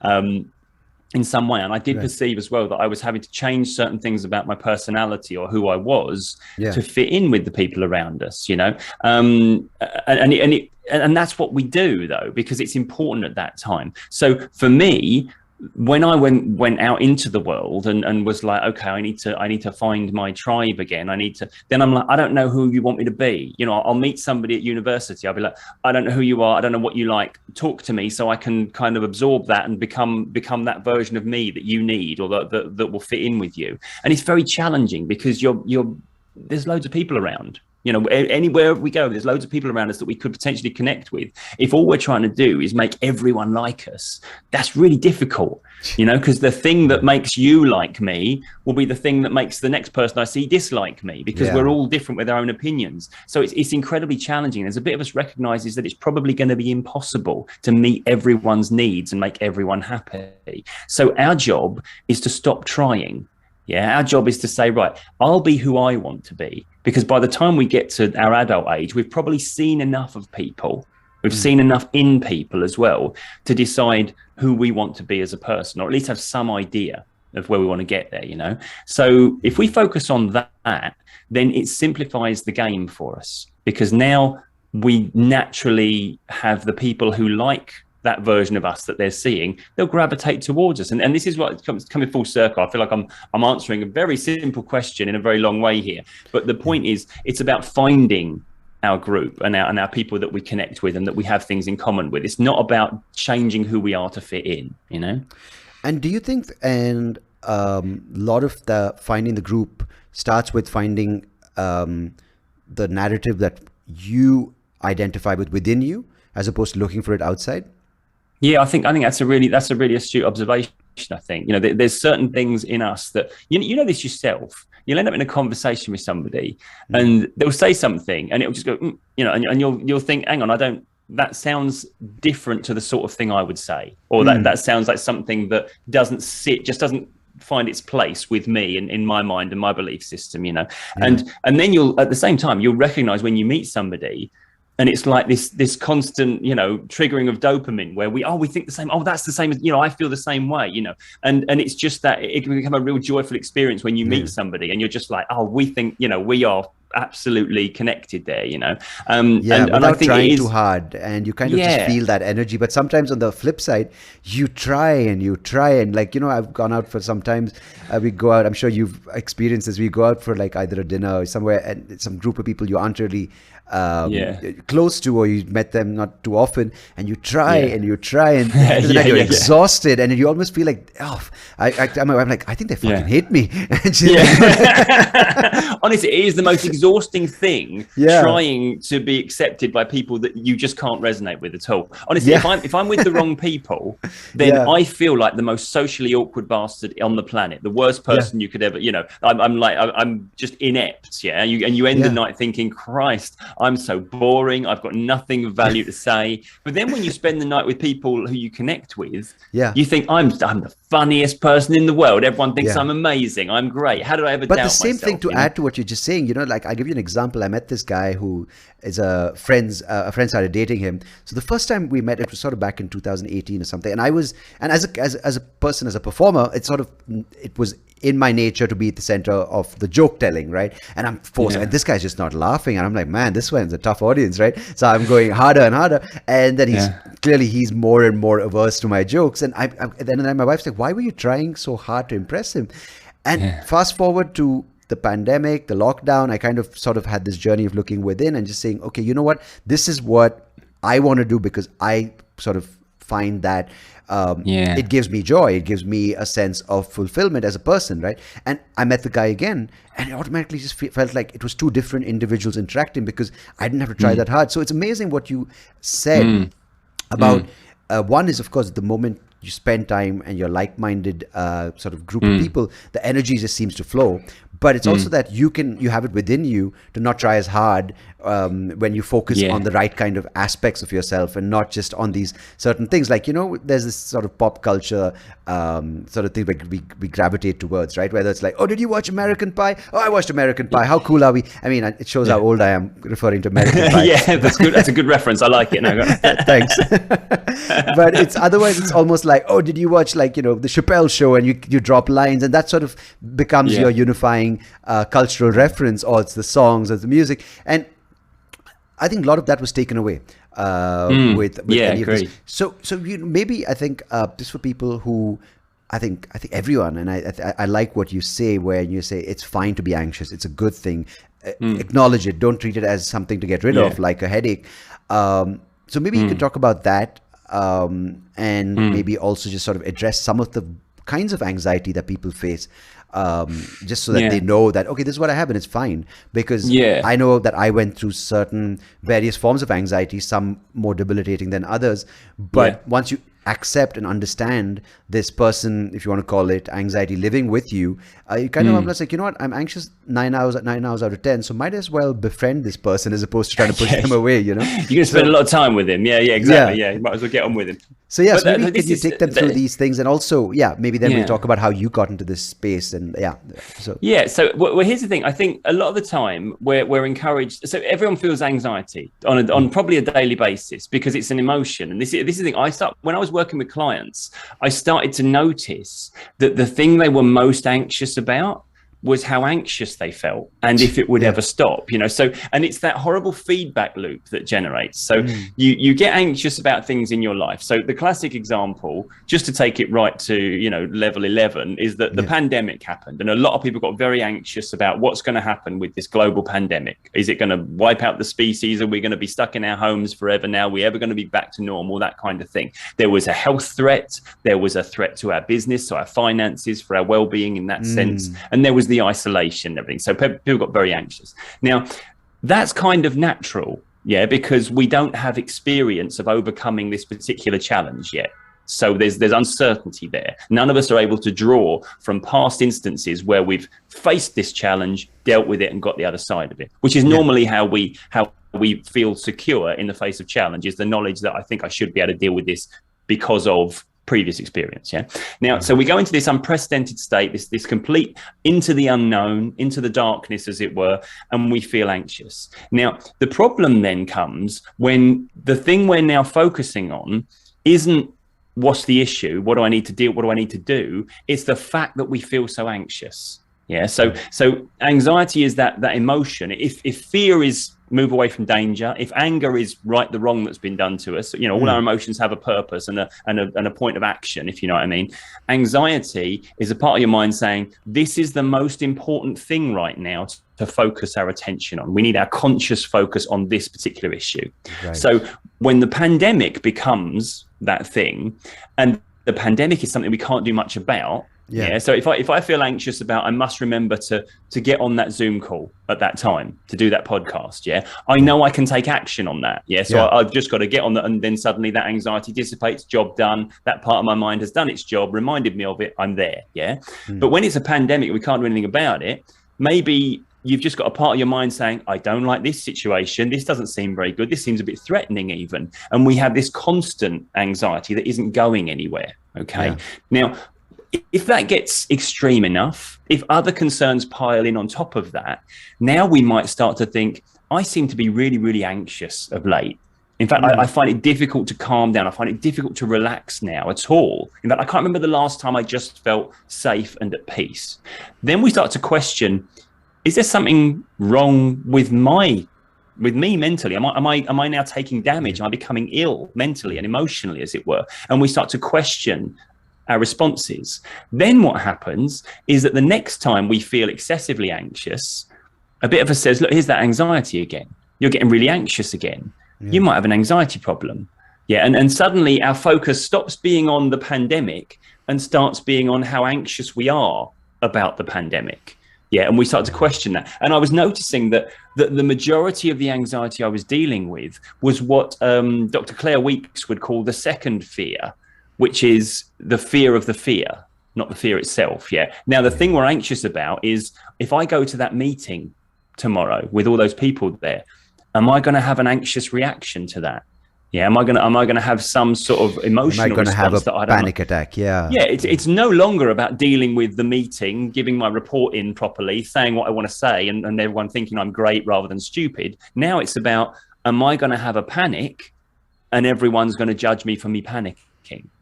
in some way. And I did perceive as well that I was having to change certain things about my personality or who I was to fit in with the people around us, you know. And that's what we do, though, because it's important at that time. So for me, when I went out into the world and was like, okay, I need to find my tribe again. Then I'm like, I don't know who you want me to be. You know, I'll meet somebody at university. I'll be like, I don't know who you are. I don't know what you like. Talk to me so I can kind of absorb that and become that version of me that you need, or that will fit in with you. And it's very challenging because there's loads of people around. You know, anywhere we go, there's loads of people around us that we could potentially connect with. If all we're trying to do is make everyone like us, that's really difficult, you know, because the thing that makes you like me will be the thing that makes the next person I see dislike me, because we're all different with our own opinions. So it's incredibly challenging. There's a bit of us recognizes that it's probably going to be impossible to meet everyone's needs and make everyone happy. So our job is to stop trying. Yeah, our job is to say, right, I'll be who I want to be, because by the time we get to our adult age, we've probably seen enough of people. We've seen enough in people as well to decide who we want to be as a person, or at least have some idea of where we want to get there, you know. So if we focus on that, then it simplifies the game for us, because now we naturally have the people who like that version of us that they're seeing, they'll gravitate towards us. And this is what comes coming full circle. I feel like I'm answering a very simple question in a very long way here. But the point is, it's about finding our group and our people that we connect with and that we have things in common with. It's not about changing who we are to fit in, you know? And do you think, and a lot of the finding the group starts with finding the narrative that you identify with within you, as opposed to looking for it outside? Yeah, I think that's a really astute observation. I think, you know, there's certain things in us that, you know this yourself. you'll end up in a conversation with somebody and they'll say something and it'll just go, you know, and you'll think, hang on, that sounds different to the sort of thing I would say, or that sounds like something that just doesn't find its place with me in my mind and my belief system, you know. And then you'll, at the same time, you'll recognize when you meet somebody and it's like this constant, you know, triggering of dopamine where we think the same. Oh, that's the same as, you know, I feel the same way, you know. And it's just that it can become a real joyful experience when you meet somebody and you're just like, oh, we think, you know, we are absolutely connected there, you know. Without I think trying too hard, and you kind of just feel that energy. But sometimes on the flip side, you try and like, you know, I've gone out for sometimes we go out, I'm sure you've experienced this, we go out for like either a dinner or somewhere and some group of people you aren't really close to, or you met them not too often, and you try and you try and you're exhausted and you almost feel like, oh, I'm like, I think they fucking hate me. Honestly, it is the most exhausting thing trying to be accepted by people that you just can't resonate with at all. Honestly, if I'm with the wrong people, then I feel like the most socially awkward bastard on the planet, the worst person you could ever, you know. I'm just inept, and you end the night thinking, Christ, I'm so boring, I've got nothing of value to say. But then when you spend the night with people who you connect with, you think, I'm the funniest person in the world, everyone thinks I'm amazing, I'm great, how did I ever doubt myself? But the same thing to add to what you're just saying, you know, like I'll give you an example. I met this guy who is a friend started dating him. So the first time we met, it was sort of back in 2018 or something, and as a person, as a performer, it was in my nature to be at the center of the joke telling, right? And I'm forced, and this guy's just not laughing, and I'm like, man, this one's a tough audience, right? So I'm going harder and harder, and then he's more and more averse to my jokes, and then my wife's like, why were you trying so hard to impress him? And fast forward to the pandemic, the lockdown, I kind of sort of had this journey of looking within and just saying, okay, you know what? This is what I want to do, because I sort of find that it gives me joy. It gives me a sense of fulfillment as a person, right? And I met the guy again, and it automatically just felt like it was two different individuals interacting, because I didn't have to try that hard. So it's amazing what you said about one is, of course, the moment you spend time and you're like-minded sort of group of people, the energy just seems to flow. But it's also that you have it within you to not try as hard when you focus on the right kind of aspects of yourself and not just on these certain things. Like, you know, there's this sort of pop culture sort of thing like we gravitate towards, right? Whether it's like, oh, did you watch American Pie? Oh, I watched American Pie. How cool are we? I mean, it shows how old I am referring to American Pie. That's good. That's a good reference. I like it. No, thanks. But otherwise it's almost like, oh, did you watch, like, you know, the Chappelle Show, and you drop lines, and that sort of becomes your unifying cultural reference, or it's the songs or the music. And I think a lot of that was taken away with any of this. So maybe I think just for people who, I think everyone, and I like what you say, where you say it's fine to be anxious, it's a good thing, acknowledge it, don't treat it as something to get rid of like a headache. So maybe you could talk about that, and maybe also just sort of address some of the kinds of anxiety that people face, just so that they know that, okay, this is what I have and it's fine. Because I know that I went through certain various forms of anxiety, some more debilitating than others. But once you accept and understand this person, if you want to call it anxiety, living with you, you kind of almost like, you know what, I'm anxious 9 hours out of 10, so might as well befriend this person as opposed to trying to push them away, you know. You're gonna spend a lot of time with him. Exactly. You might as well get on with him. So maybe can you take them through these things, and also maybe then we'll talk about how you got into this space. And so here's the thing. I think a lot of the time we're encouraged, so everyone feels anxiety on probably a daily basis, because it's an emotion. And this is the thing. When I was working with clients, I started to notice that the thing they were most anxious about was how anxious they felt and if it would ever stop, you know. So, and it's that horrible feedback loop that generates. So you get anxious about things in your life. So the classic example, just to take it right to, you know, level 11, is that the pandemic happened, and a lot of people got very anxious about what's going to happen with this global pandemic. Is it going to wipe out the species? Are we going to be stuck in our homes forever now? Are we ever going to be back to normal? That kind of thing. There was a health threat. There was a threat to our business, to our finances, for our well-being in that sense. And there was the isolation and everything. So people got very anxious. Now, that's kind of natural, because we don't have experience of overcoming this particular challenge yet. So there's uncertainty there. None of us are able to draw from past instances where we've faced this challenge, dealt with it, and got the other side of it, which is normally how we feel secure in the face of challenge, is the knowledge that I think I should be able to deal with this because of previous experience. Now, so we go into this unprecedented state, this complete into the unknown, into the darkness, as it were, and we feel anxious. Now, the problem then comes when the thing we're now focusing on isn't what's the issue, what do I need to do, what do I need to do? It's the fact that we feel so anxious. So anxiety is that emotion. If fear is move away from danger, if anger is right the wrong that's been done to us, all our emotions have a purpose and a point of action, if you know what I mean. Anxiety is a part of your mind saying, this is the most important thing right now to focus our attention on. We need our conscious focus on this particular issue. Right. So when the pandemic becomes that thing, and the pandemic is something we can't do much about, so if I feel anxious about, I must remember to get on that Zoom call at that time to do that podcast. I know I can take action on that. So I've just got to get on that, and then suddenly that anxiety dissipates, job done. That part of my mind has done its job, reminded me of it, I'm there. But when it's a pandemic, we can't do anything about it. Maybe you've just got a part of your mind saying, I don't like this situation. This doesn't seem very good. This seems a bit threatening even. And we have this constant anxiety that isn't going anywhere. Now, if that gets extreme enough, if other concerns pile in on top of that, now we might start to think, I seem to be really, really anxious of late. In fact, I find it difficult to calm down. I find it difficult to relax now at all. In fact, I can't remember the last time I just felt safe and at peace. Then we start to question, is there something wrong with me mentally? Am I now taking damage? Am I becoming ill mentally and emotionally, as it were? And we start to question our responses. Then what happens is that the next time we feel excessively anxious, a bit of us says, look, here's that anxiety again. You're getting really anxious again. You might have an anxiety problem. And suddenly our focus stops being on the pandemic and starts being on how anxious we are about the pandemic. And we start to question that. And I was noticing that the majority of the anxiety I was dealing with was what Dr. Claire Weeks would call the second fear, which is the fear of the fear, not the fear itself. Now, the thing we're anxious about is, if I go to that meeting tomorrow with all those people there, am I going to have an anxious reaction to that? Am I going to have some sort of emotional Am I going to have a that I don't panic attack? It's no longer about dealing with the meeting, giving my report in properly, saying what I want to say, and everyone thinking I'm great rather than stupid. Now it's about, am I going to have a panic and everyone's going to judge me for me panicking?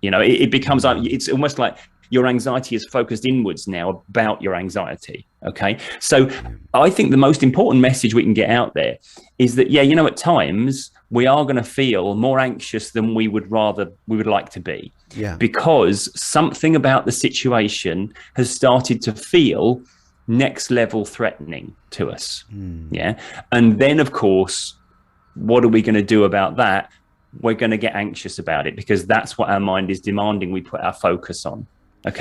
It becomes, it's almost like your anxiety is focused inwards now about your anxiety. So I think the most important message we can get out there is that, at times we are going to feel more anxious than we would like to be, because something about the situation has started to feel next level threatening to us. And then, of course, what are we going to do about that? We're going to get anxious about it, because that's what our mind is demanding we put our focus on.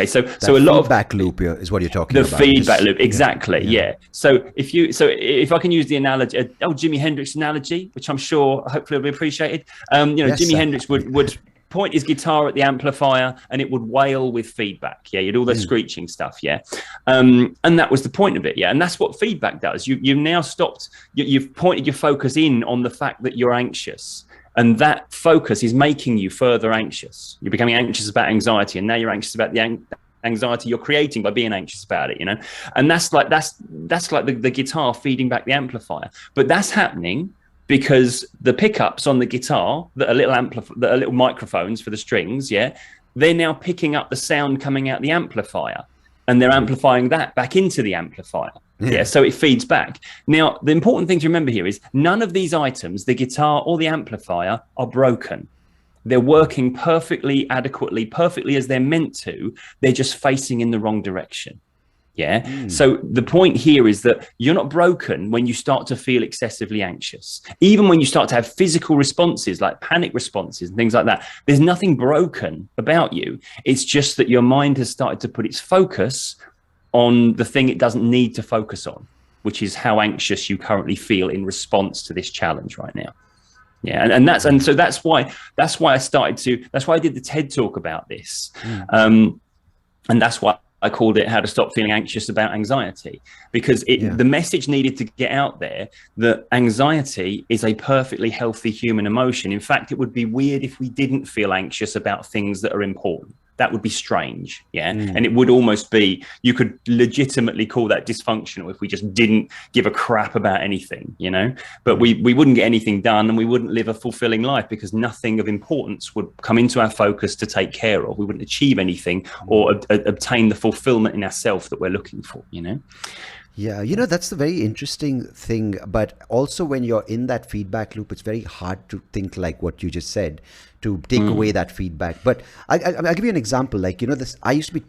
So a lot of feedback loop is what you're talking about. The feedback loop, exactly. So if I can use the analogy, Jimi Hendrix analogy, which I'm sure hopefully will be appreciated. Jimi Hendrix would point his guitar at the amplifier and it would wail with feedback. You'd all the screeching stuff. And that was the point of it. And that's what feedback does. You've now stopped. You've pointed your focus in on the fact that you're anxious. And that focus is making you further anxious. You're becoming anxious about anxiety, and now you're anxious about the anxiety you're creating by being anxious about it. And that's like the guitar feeding back the amplifier. But that's happening because the pickups on the guitar that are little microphones for the strings, they're now picking up the sound coming out the amplifier, and they're amplifying that back into the amplifier. So it feeds back. Now, the important thing to remember here is none of these items, the guitar or the amplifier, are broken. They're working perfectly, adequately, perfectly as they're meant to. They're just facing in the wrong direction. So the point here is that you're not broken when you start to feel excessively anxious. Even when you start to have physical responses like panic responses and things like that, there's nothing broken about you. It's just that your mind has started to put its focus on the thing it doesn't need to focus on, which is how anxious you currently feel in response to this challenge right now. Yeah, and so that's why I did the TED talk about this, and that's why I called it "How to Stop Feeling Anxious About Anxiety," because the message needed to get out there that anxiety is a perfectly healthy human emotion. In fact, it would be weird if we didn't feel anxious about things that are important. That would be strange, and it would almost be, you could legitimately call that dysfunctional if we just didn't give a crap about anything, but we wouldn't get anything done, and we wouldn't live a fulfilling life because nothing of importance would come into our focus to take care of. We wouldn't achieve anything or obtain the fulfillment in ourselves that we're looking for, Yeah, that's the very interesting thing. But also when you're in that feedback loop, it's very hard to think like what you just said, to take away that feedback. But I'll give you an example. Like, this, I used to be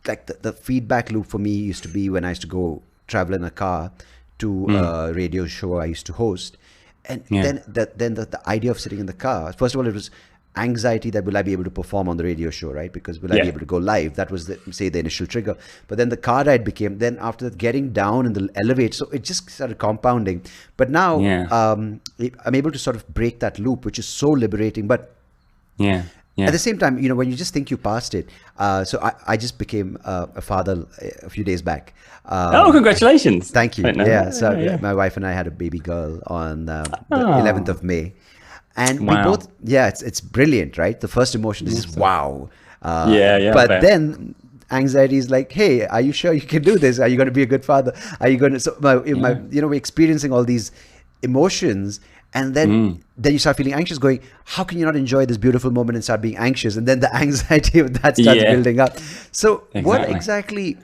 like the feedback loop for me used to be when I used to go travel in a car to a radio show I used to host. And then the idea of sitting in the car, first of all, it was anxiety that will I be able to perform on the radio show, right? Because will I be able to go live? That was the initial trigger. But then the car ride became, then after that, getting down in the elevator, so it just started compounding. But now I'm able to sort of break that loop, which is so liberating. But at the same time, when you just think you passed it, so I just became a father a few days back. Congratulations. Thank you. My wife and I had a baby girl on the 11th of May. And we both, it's brilliant, right? The first emotion is wow. But then anxiety is like, hey, are you sure you can do this? Are you going to be a good father? Are you going to? So we're experiencing all these emotions, and then you start feeling anxious, going, how can you not enjoy this beautiful moment and start being anxious? And then the anxiety of that starts building up. So what exactly?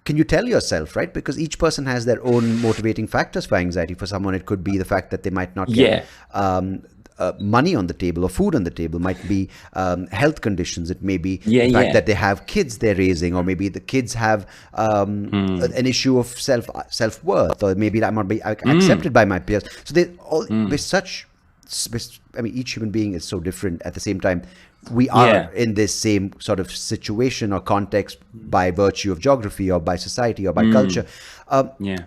Can you tell yourself, right? Because each person has their own motivating factors for anxiety. For someone, it could be the fact that they might not get money on the table or food on the table. Might be health conditions. It may be the fact that they have kids they're raising, or maybe the kids have an issue of self-worth, or maybe that might be accepted by my peers. So they all with such. I mean, each human being is so different. At the same time, we are in this same sort of situation or context by virtue of geography or by society or by culture.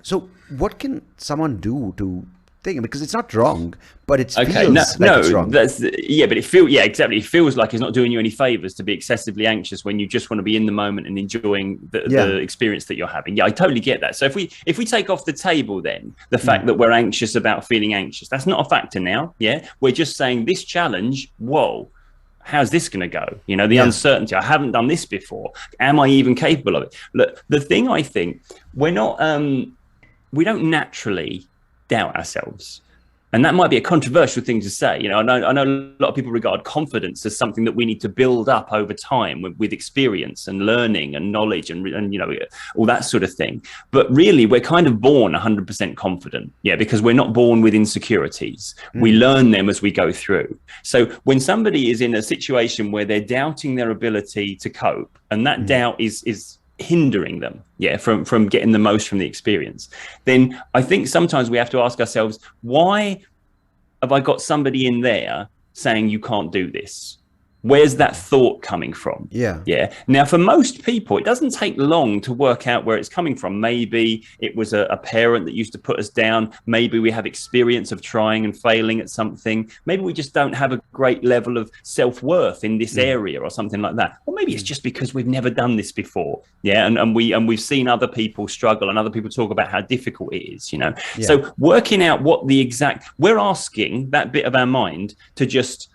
So what can someone do to think? Because it's not wrong, but it feels like it's wrong. But it feels exactly. It feels like it's not doing you any favors to be excessively anxious when you just want to be in the moment and enjoying the experience that you're having. I totally get that. So if we take off the table then the fact that we're anxious about feeling anxious, that's not a factor now. We're just saying this challenge, whoa, how's this going to go? The uncertainty. I haven't done this before. Am I even capable of it? Look, the thing, I think, we don't naturally doubt ourselves. And that might be a controversial thing to say. I know a lot of people regard confidence as something that we need to build up over time with experience and learning and knowledge and all that sort of thing. But really, we're kind of born 100% confident, because we're not born with insecurities. We learn them as we go through. So when somebody is in a situation where they're doubting their ability to cope, and that doubt is hindering them from getting the most from the experience, then I think sometimes we have to ask ourselves, why have I got somebody in there saying you can't do this? Where's that thought coming from? Now, for most people, it doesn't take long to work out where it's coming from. Maybe it was a parent that used to put us down. Maybe we have experience of trying and failing at something. Maybe we just don't have a great level of self-worth in this area or something like that. Or maybe it's just because we've never done this before. And we've seen other people struggle and other people talk about how difficult it is, So working out we're asking that bit of our mind to just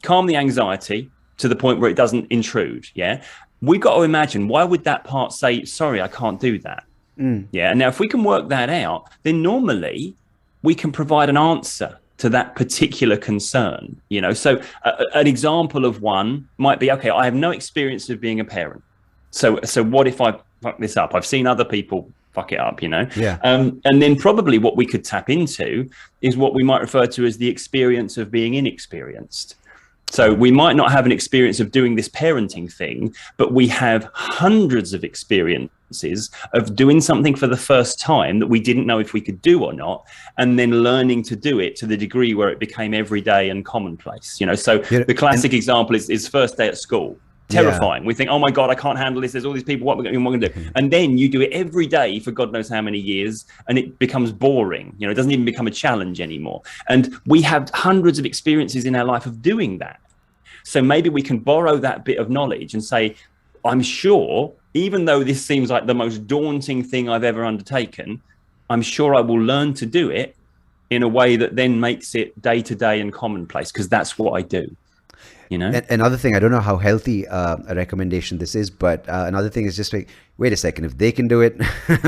calm the anxiety to the point where it doesn't intrude. We've got to imagine, why would that part say, sorry, I can't do that? And now if we can work that out, then normally we can provide an answer to that particular concern. So an example of one might be, okay, I have no experience of being a parent. So what if I fuck this up? I've seen other people fuck it up, and then probably what we could tap into is what we might refer to as the experience of being inexperienced. So we might not have an experience of doing this parenting thing, but we have hundreds of experiences of doing something for the first time that we didn't know if we could do or not, and then learning to do it to the degree where it became everyday and commonplace. So the classic example is first day at school. Terrifying. We think, oh my God, I can't handle this. There's all these people. What am I going to do? And then you do it every day for God knows how many years, and it becomes boring. It doesn't even become a challenge anymore. And we have hundreds of experiences in our life of doing that. So maybe we can borrow that bit of knowledge and say, I'm sure, even though this seems like the most daunting thing I've ever undertaken, I'm sure I will learn to do it in a way that then makes it day to day and commonplace, because that's what I do. Another thing, I don't know how healthy a recommendation this is, but another thing is just like, wait a second, if they can do it,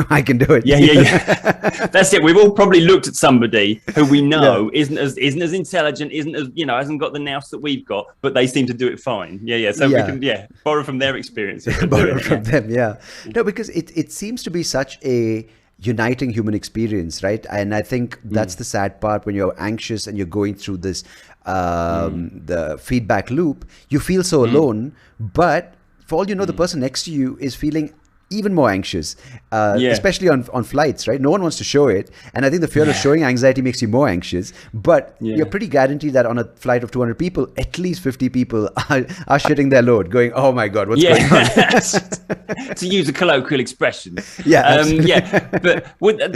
I can do it. Yeah. That's it. We've all probably looked at somebody who we know isn't as intelligent, isn't as, hasn't got the nous that we've got, but they seem to do it fine. So we can borrow from their experiences. Borrow from them, No, because it seems to be such a uniting human experience, right? And I think that's the sad part when you're anxious and you're going through this the feedback loop. You feel so alone, but for all you know, the person next to you is feeling even more anxious, especially on flights, right? No one wants to show it. And I think the fear of showing anxiety makes you more anxious. But you're pretty guaranteed that on a flight of 200 people, at least 50 people are shitting their load, going, oh my God, what's going on? To use a colloquial expression. But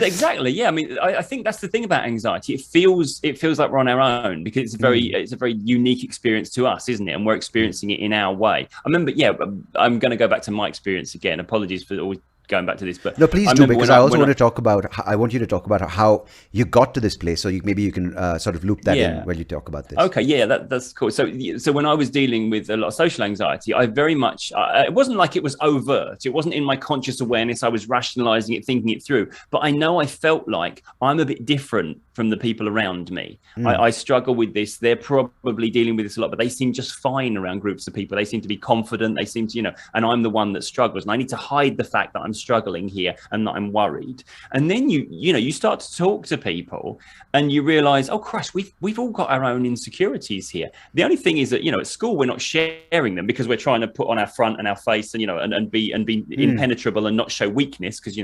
exactly. I mean, I think that's the thing about anxiety. It feels like we're on our own, because it's a very unique experience to us, isn't it? And we're experiencing it in our way. I remember, I'm going to go back to my experience again. Apologies for always going back to this, but no, please do, because I also want to talk about. I want you to talk about how you got to this place. So maybe you can sort of loop that in when you talk about this. Okay, that's cool. So when I was dealing with a lot of social anxiety, I very much it wasn't like it was overt. It wasn't in my conscious awareness. I was rationalizing it, thinking it through. But I know I felt like I'm a bit different from the people around me. I struggle with this. They're probably dealing with this a lot, but they seem just fine around groups of people. They seem to be confident. They seem to, and I'm the one that struggles. And I need to hide the fact that I'm struggling here and that I'm worried. And then you start to talk to people and you realize, oh Christ, we've all got our own insecurities here. The only thing is that, at school, we're not sharing them because we're trying to put on our front and our face and, and be impenetrable and not show weakness, because,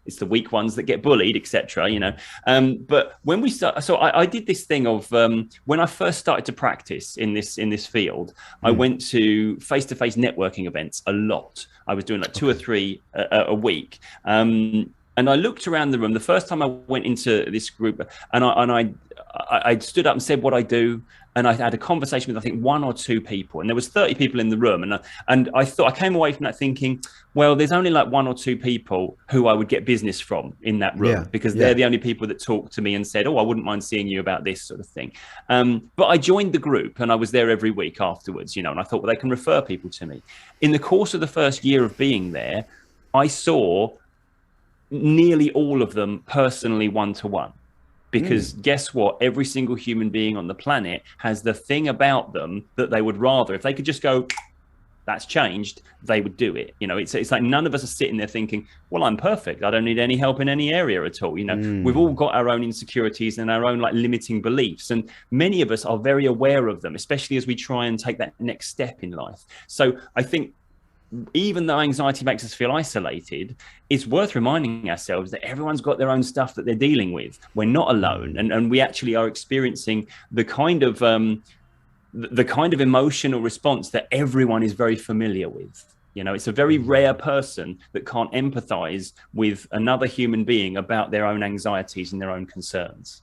it's the weak ones that get bullied, etc. But when we start, so I did this thing of when I first started to practice in this field, I went to face-to-face networking events a lot. I was doing like 2 or 3 a week. And I looked around the room the first time I went into this group, and I stood up and said what I do. And I had a conversation with, I think, 1 or 2 people, and there was 30 people in the room. And I thought, I came away from that thinking, well, there's only like 1 or 2 people who I would get business from in that room, because they're the only people that talked to me and said, oh, I wouldn't mind seeing you about this sort of thing. But I joined the group and I was there every week afterwards, and I thought, well, they can refer people to me. In the course of the first year of being there, I saw nearly all of them personally one-to-one. Because guess what? Every single human being on the planet has the thing about them that they would rather, if they could just go, that's changed, they would do it. It's like none of us are sitting there thinking, well, I'm perfect. I don't need any help in any area at all. We've all got our own insecurities and our own like limiting beliefs. And many of us are very aware of them, especially as we try and take that next step in life. So I think, even though anxiety makes us feel isolated, it's worth reminding ourselves that everyone's got their own stuff that they're dealing with. We're not alone, and we actually are experiencing the kind of emotional response that everyone is very familiar with. It's a very rare person that can't empathize with another human being about their own anxieties and their own concerns.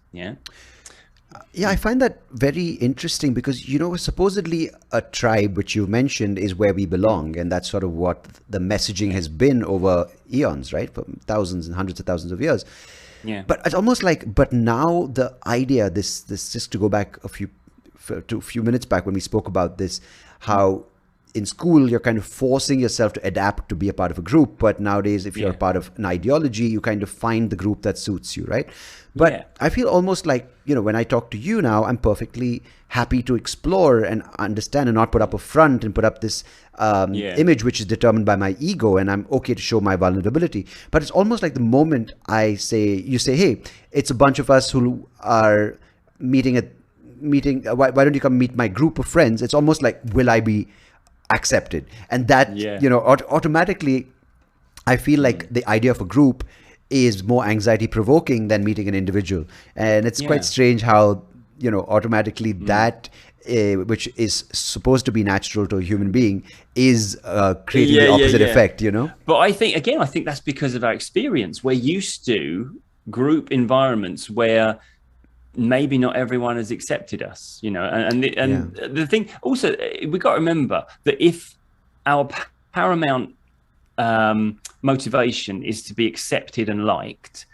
Yeah, I find that very interesting because, supposedly a tribe, which you mentioned, is where we belong. And that's sort of what the messaging has been over eons, right? For thousands and hundreds of thousands of years. Yeah. But it's almost like, but now the idea, this just to go back a few minutes back when we spoke about this, how in school, you're kind of forcing yourself to adapt to be a part of a group. But nowadays, if you're a part of an ideology, you kind of find the group that suits you, right? But I feel almost like, when I talk to you now, I'm perfectly happy to explore and understand and not put up a front and put up this image which is determined by my ego, and I'm okay to show my vulnerability. But it's almost like the moment you say, hey, it's a bunch of us who are meeting, why don't you come meet my group of friends? It's almost like, will I be accepted? And that automatically I feel like the idea of a group is more anxiety provoking than meeting an individual. And it's quite strange how automatically that which is supposed to be natural to a human being, is creating the opposite effect, you know? But I think that's because of our experience. We're used to group environments where maybe not everyone has accepted us, you know, and the thing also, we got to remember that if our paramount motivation is to be accepted and liked,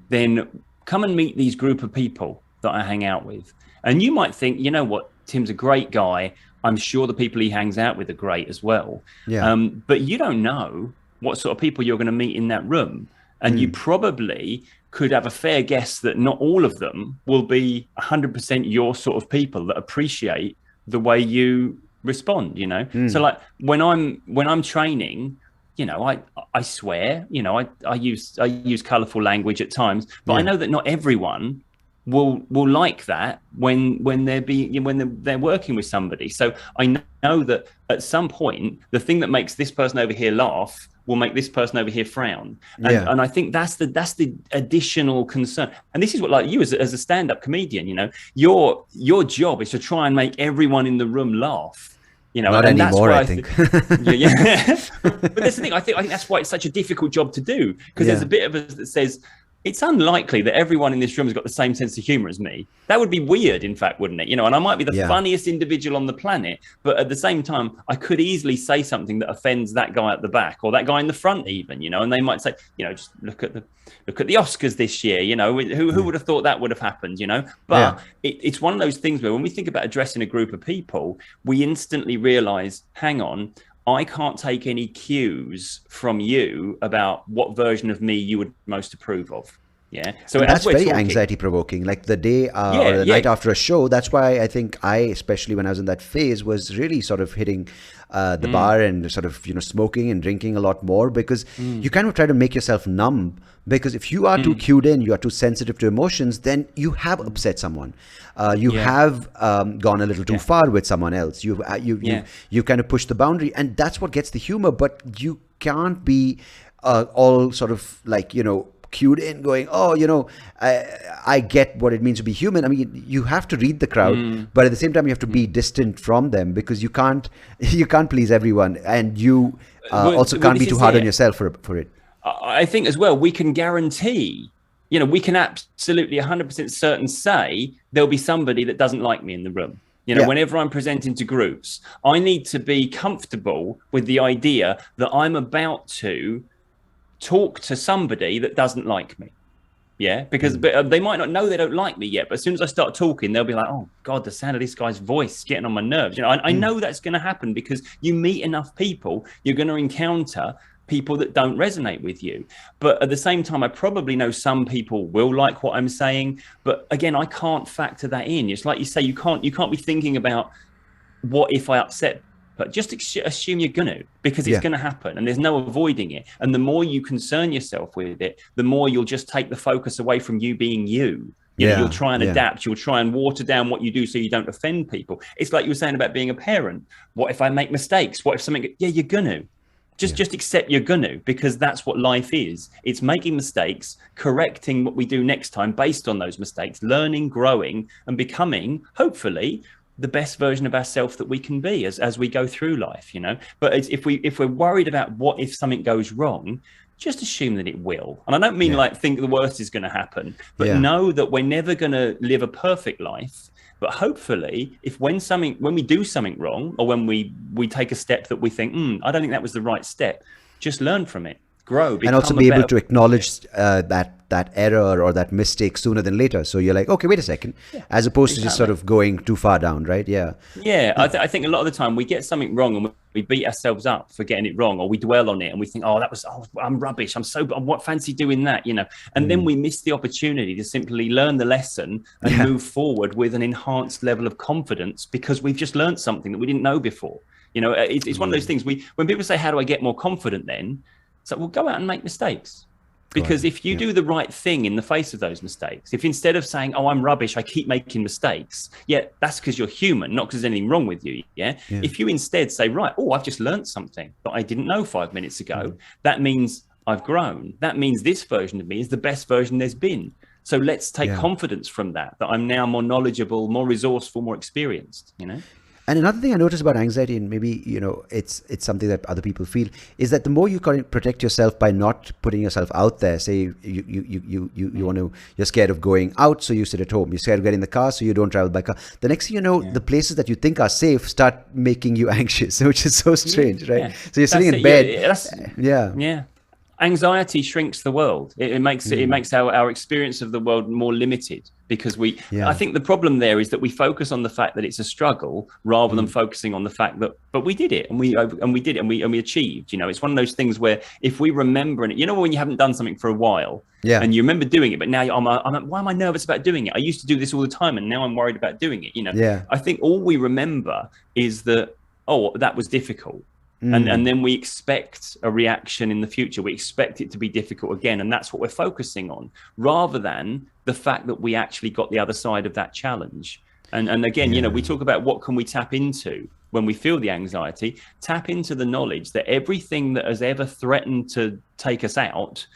then come and meet these group of people that I hang out with. And you might think, you know what, Tim's a great guy. I'm sure the people he hangs out with are great as well. But you don't know what sort of people you're going to meet in that room. And you probably could have a fair guess that not all of them will be 100% your sort of people that appreciate the way you respond, you know? So like when I'm training, you know, I swear, you know, I use colorful language at times, but I know that not everyone will like that when they're working with somebody. So I know that at some point, the thing that makes this person over here laugh will make this person over here frown. And I think that's the additional concern. And this is what, like you as a stand-up comedian, you know, your job is to try and make everyone in the room laugh. You know, not and anymore, I think. But that's the thing. I think that's why it's such a difficult job to do, because there's a bit of us that says, it's unlikely that everyone in this room has got the same sense of humor as me. That would be weird, in fact, wouldn't it? You know, and I might be the funniest individual on the planet, but at the same time, I could easily say something that offends that guy at the back or that guy in the front even, you know, and they might say, you know, just look at the Oscars this year, you know, who would have thought that would have happened, you know? But it's one of those things where when we think about addressing a group of people, we instantly realize, hang on, I can't take any cues from you about what version of me you would most approve of. Yeah. So that's very anxiety provoking. Like the day or the night after a show, that's why I think especially when I was in that phase, was really sort of hitting the bar and sort of, you know, smoking and drinking a lot more, because you kind of try to make yourself numb. Because if you are too cued in, you are too sensitive to emotions, then you have upset someone. You have gone a little too far with someone else. You kind of push the boundary, and that's what gets the humor. But you can't be all sort of like, you know, cued in going, oh, you know, I get what it means to be human. I mean, you have to read the crowd, but at the same time you have to be distant from them, because you can't please everyone, and you also can't be too hard on yourself for it. I think as well, we can guarantee, you know, we can absolutely 100% certain say there'll be somebody that doesn't like me in the room. You know, whenever I'm presenting to groups, I need to be comfortable with the idea that I'm about to talk to somebody that doesn't like me. Yeah, because they might not know they don't like me yet, but as soon as I start talking, they'll be like, oh God, the sound of this guy's voice is getting on my nerves. You know, I know that's going to happen, because you meet enough people, you're going to encounter people that don't resonate with you. But at the same time, I probably know some people will like what I'm saying. But again, I can't factor that in. It's like you say, you can't be thinking about what if I upset, but just assume you're gonna, because it's gonna happen and there's no avoiding it. And the more you concern yourself with it, the more you'll just take the focus away from you being you. You know, you'll try and adapt, you'll try and water down what you do so you don't offend people. It's like you were saying about being a parent. What if I make mistakes? What if something, you're gonna. Just accept you're gonna, because that's what life is. It's making mistakes, correcting what we do next time based on those mistakes, learning, growing, and becoming, hopefully, the best version of ourselves that we can be as we go through life, you know. But if we're worried about what if something goes wrong, just assume that it will. And I don't mean like think the worst is going to happen, but know that we're never going to live a perfect life. But hopefully, when we do something wrong, or when we take a step that we think, I don't think that was the right step, just learn from it, grow, and also be able to acknowledge that error or that mistake sooner than later. So you're like, okay, wait a second, as opposed to just sort of going too far down, right? I think a lot of the time we get something wrong and we beat ourselves up for getting it wrong, or we dwell on it and we think, I'm rubbish, what fancy doing that, you know. And then we miss the opportunity to simply learn the lesson and move forward with an enhanced level of confidence, because we've just learned something that we didn't know before. You know, it's one of those things, when people say, how do I get more confident then? So we'll go out and make mistakes. Because if you do the right thing in the face of those mistakes, if instead of saying, oh, I'm rubbish, I keep making mistakes, that's because you're human, not because there's anything wrong with you. If you instead say, right, I've just learned something that I didn't know 5 minutes ago, that means I've grown. That means this version of me is the best version there's been. So let's take confidence from that I'm now more knowledgeable, more resourceful, more experienced, you know? And another thing I noticed about anxiety, and maybe, you know, it's something that other people feel, is that the more you can protect yourself by not putting yourself out there, say you're scared of going out, so you sit at home. You're scared of getting in the car, so you don't travel by car. The next thing you know, the places that you think are safe start making you anxious, which is so strange, right? Yeah. So you're sitting in bed. Yeah. Anxiety shrinks the world. It makes our experience of the world more limited, because I think the problem there is that we focus on the fact that it's a struggle rather than focusing on the fact that, but we did it and we did it and we achieved. You know, it's one of those things where if we remember it, you know, when you haven't done something for a while and you remember doing it, but now I'm like, why am I nervous about doing it? I used to do this all the time and now I'm worried about doing it. You know, I think all we remember is that, oh, that was difficult. And then we expect a reaction in the future. We expect it to be difficult again. And that's what we're focusing on, rather than the fact that we actually got the other side of that challenge. And again, you know, we talk about what can we tap into when we feel the anxiety. Tap into the knowledge that everything that has ever threatened to take us out,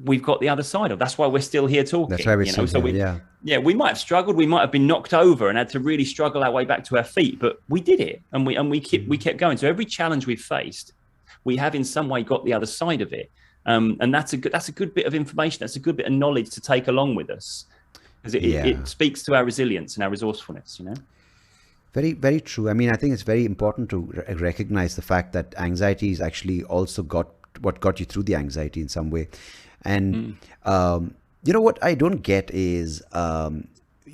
we've got the other side of. That's why we're still here talking. That's why we're still here, we might have struggled, we might have been knocked over and had to really struggle our way back to our feet, but we did it, and we kept going. So every challenge we've faced, we have in some way got the other side of it, and that's a good bit of information. That's a good bit of knowledge to take along with us, because it speaks to our resilience and our resourcefulness, you know. Very, very true. I mean, I think it's very important to recognize the fact that anxiety is actually also what got you through the anxiety in some way. And you know what I don't get is,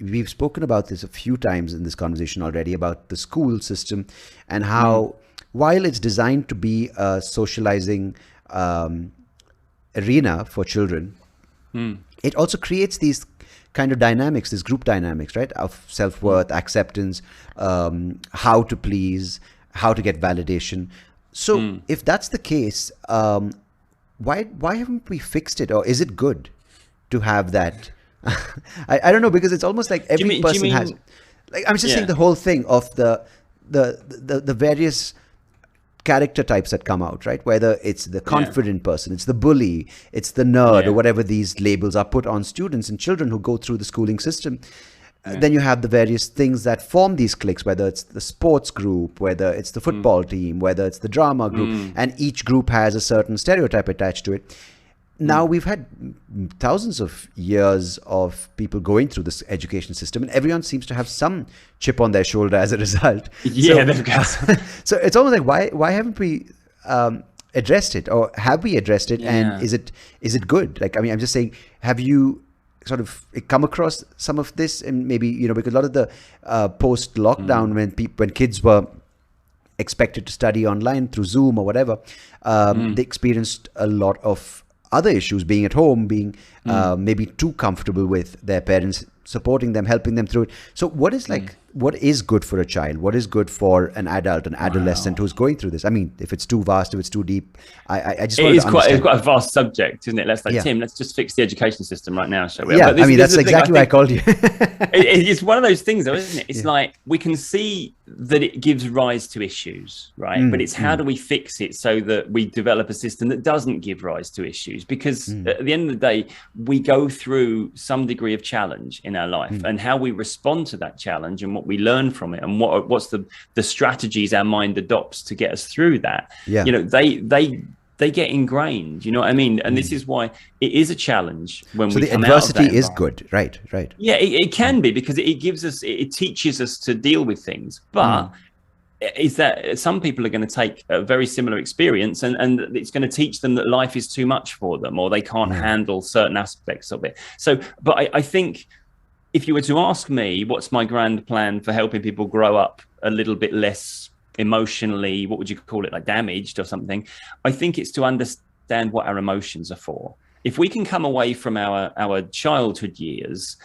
we've spoken about this a few times in this conversation already, about the school system and how, while it's designed to be a socializing arena for children, it also creates these kind of dynamics, these group dynamics, right, of self-worth, acceptance, how to please, how to get validation. So if that's the case, why haven't we fixed it? Or is it good to have that? I don't know, because it's almost like every person has, like, I'm just saying the whole thing of the various character types that come out, right? Whether it's the confident person, it's the bully, it's the nerd, or whatever these labels are put on students and children who go through the schooling system. Then you have the various things that form these cliques, whether it's the sports group, whether it's the football team, whether it's the drama group, and each group has a certain stereotype attached to it. Now we've had thousands of years of people going through this education system, and everyone seems to have some chip on their shoulder as a result. So it's almost like, why haven't we addressed it, or have we addressed it? And is it good? Like, I mean, I'm just saying, have you sort of come across some of this? And maybe, you know, because a lot of the post-lockdown, when kids were expected to study online through Zoom or whatever, they experienced a lot of other issues, being at home, being maybe too comfortable with their parents supporting them, helping them through it. So what is what is good for a child? What is good for an adult, an adolescent who's going through this? I mean, if it's too vast, if it's too deep, I just want to understand. It's quite a vast subject, isn't it? Tim, let's just fix the education system right now, shall we? Yeah, I mean, that's exactly why I called you. It's one of those things, though, isn't it? It's like, we can see that it gives rise to issues, right? But it's how do we fix it so that we develop a system that doesn't give rise to issues? Because at the end of the day, we go through some degree of challenge in our life, and how we respond to that challenge and what we learn from it, and what's the strategies our mind adopts to get us through that. You know, they get ingrained, you know what I mean? And this is why it is a challenge when we come out of that. So the adversity is good, right? Yeah, it can be, because it gives us, it teaches us to deal with things. But is that some people are going to take a very similar experience, and it's going to teach them that life is too much for them, or they can't handle certain aspects of it. So, but I think, if you were to ask me, what's my grand plan for helping people grow up a little bit less emotionally, what would you call it, like damaged or something? I think it's to understand what our emotions are for. If we can come away from our childhood years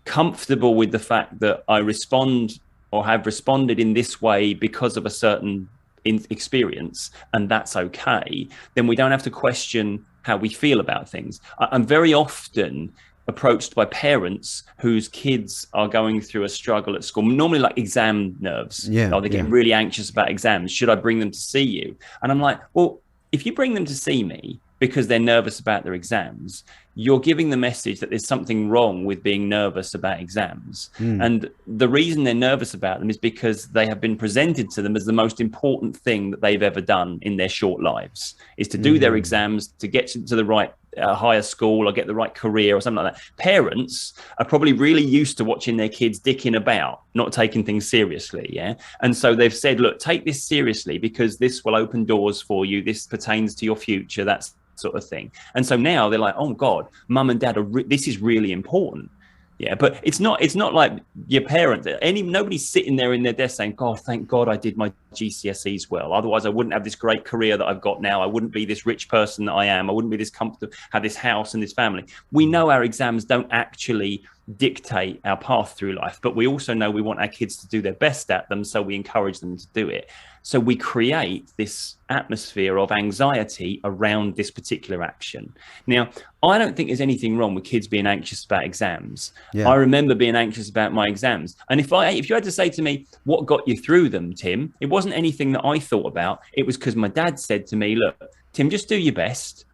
comfortable with the fact that I respond or have responded in this way because of a certain experience, and that's okay, then we don't have to question how we feel about things. I'm very often approached by parents whose kids are going through a struggle at school, normally like exam nerves. Or they get really anxious about exams. Should I bring them to see you? And I'm like, well, if you bring them to see me, because they're nervous about their exams, you're giving the message that there's something wrong with being nervous about exams. And the reason they're nervous about them is because they have been presented to them as the most important thing that they've ever done in their short lives, is to do their exams, to get to the right higher school or get the right career or something like that. Parents are probably really used to watching their kids dicking about, not taking things seriously. Yeah. And so they've said, look, take this seriously because this will open doors for you. This pertains to your future. That's sort of thing. And so now they're like, oh God, mum and dad this is really important. Yeah, but it's not like your parents, nobody's sitting there in their desk saying, God, thank God I did my GCSEs well. Otherwise I wouldn't have this great career that I've got now. I wouldn't be this rich person that I am. I wouldn't be this comfortable, have this house and this family. We know our exams don't actually dictate our path through life, but we also know we want our kids to do their best at them. So we encourage them to do it. So we create this atmosphere of anxiety around this particular action. Now, I don't think there's anything wrong with kids being anxious about exams. Yeah. I remember being anxious about my exams. And if you had to say to me, what got you through them, Tim? It wasn't anything that I thought about. It was because my dad said to me, look, Tim, just do your best.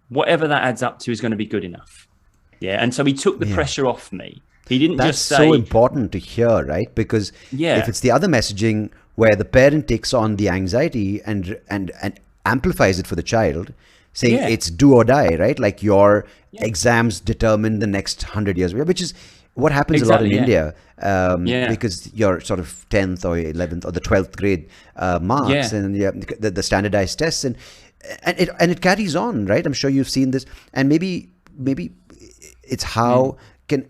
Whatever that adds up to is going to be good enough. Yeah. And so he took the pressure off me. He didn't just say... That's so important to hear, right? Because if it's the other messaging where the parent takes on the anxiety and amplifies it for the child, saying it's do or die, right? Like your exams determine the next 100 years, which is what happens a lot in India, because your sort of 10th or 11th or the 12th grade marks and the standardized tests, and it carries on, right? I'm sure you've seen this, and maybe it's how can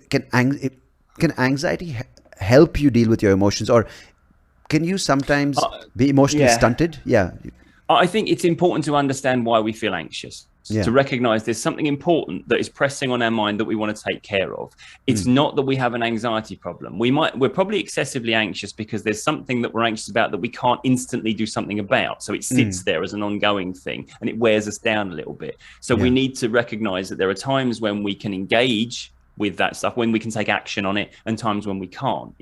anxiety help you deal with your emotions, or can you sometimes be emotionally stunted? Yeah. I think it's important to understand why we feel anxious, to recognize there's something important that is pressing on our mind that we want to take care of. It's not that we have an anxiety problem. We're probably excessively anxious because there's something that we're anxious about that we can't instantly do something about. So it sits there as an ongoing thing and it wears us down a little bit. So we need to recognize that there are times when we can engage with that stuff, when we can take action on it, and times when we can't.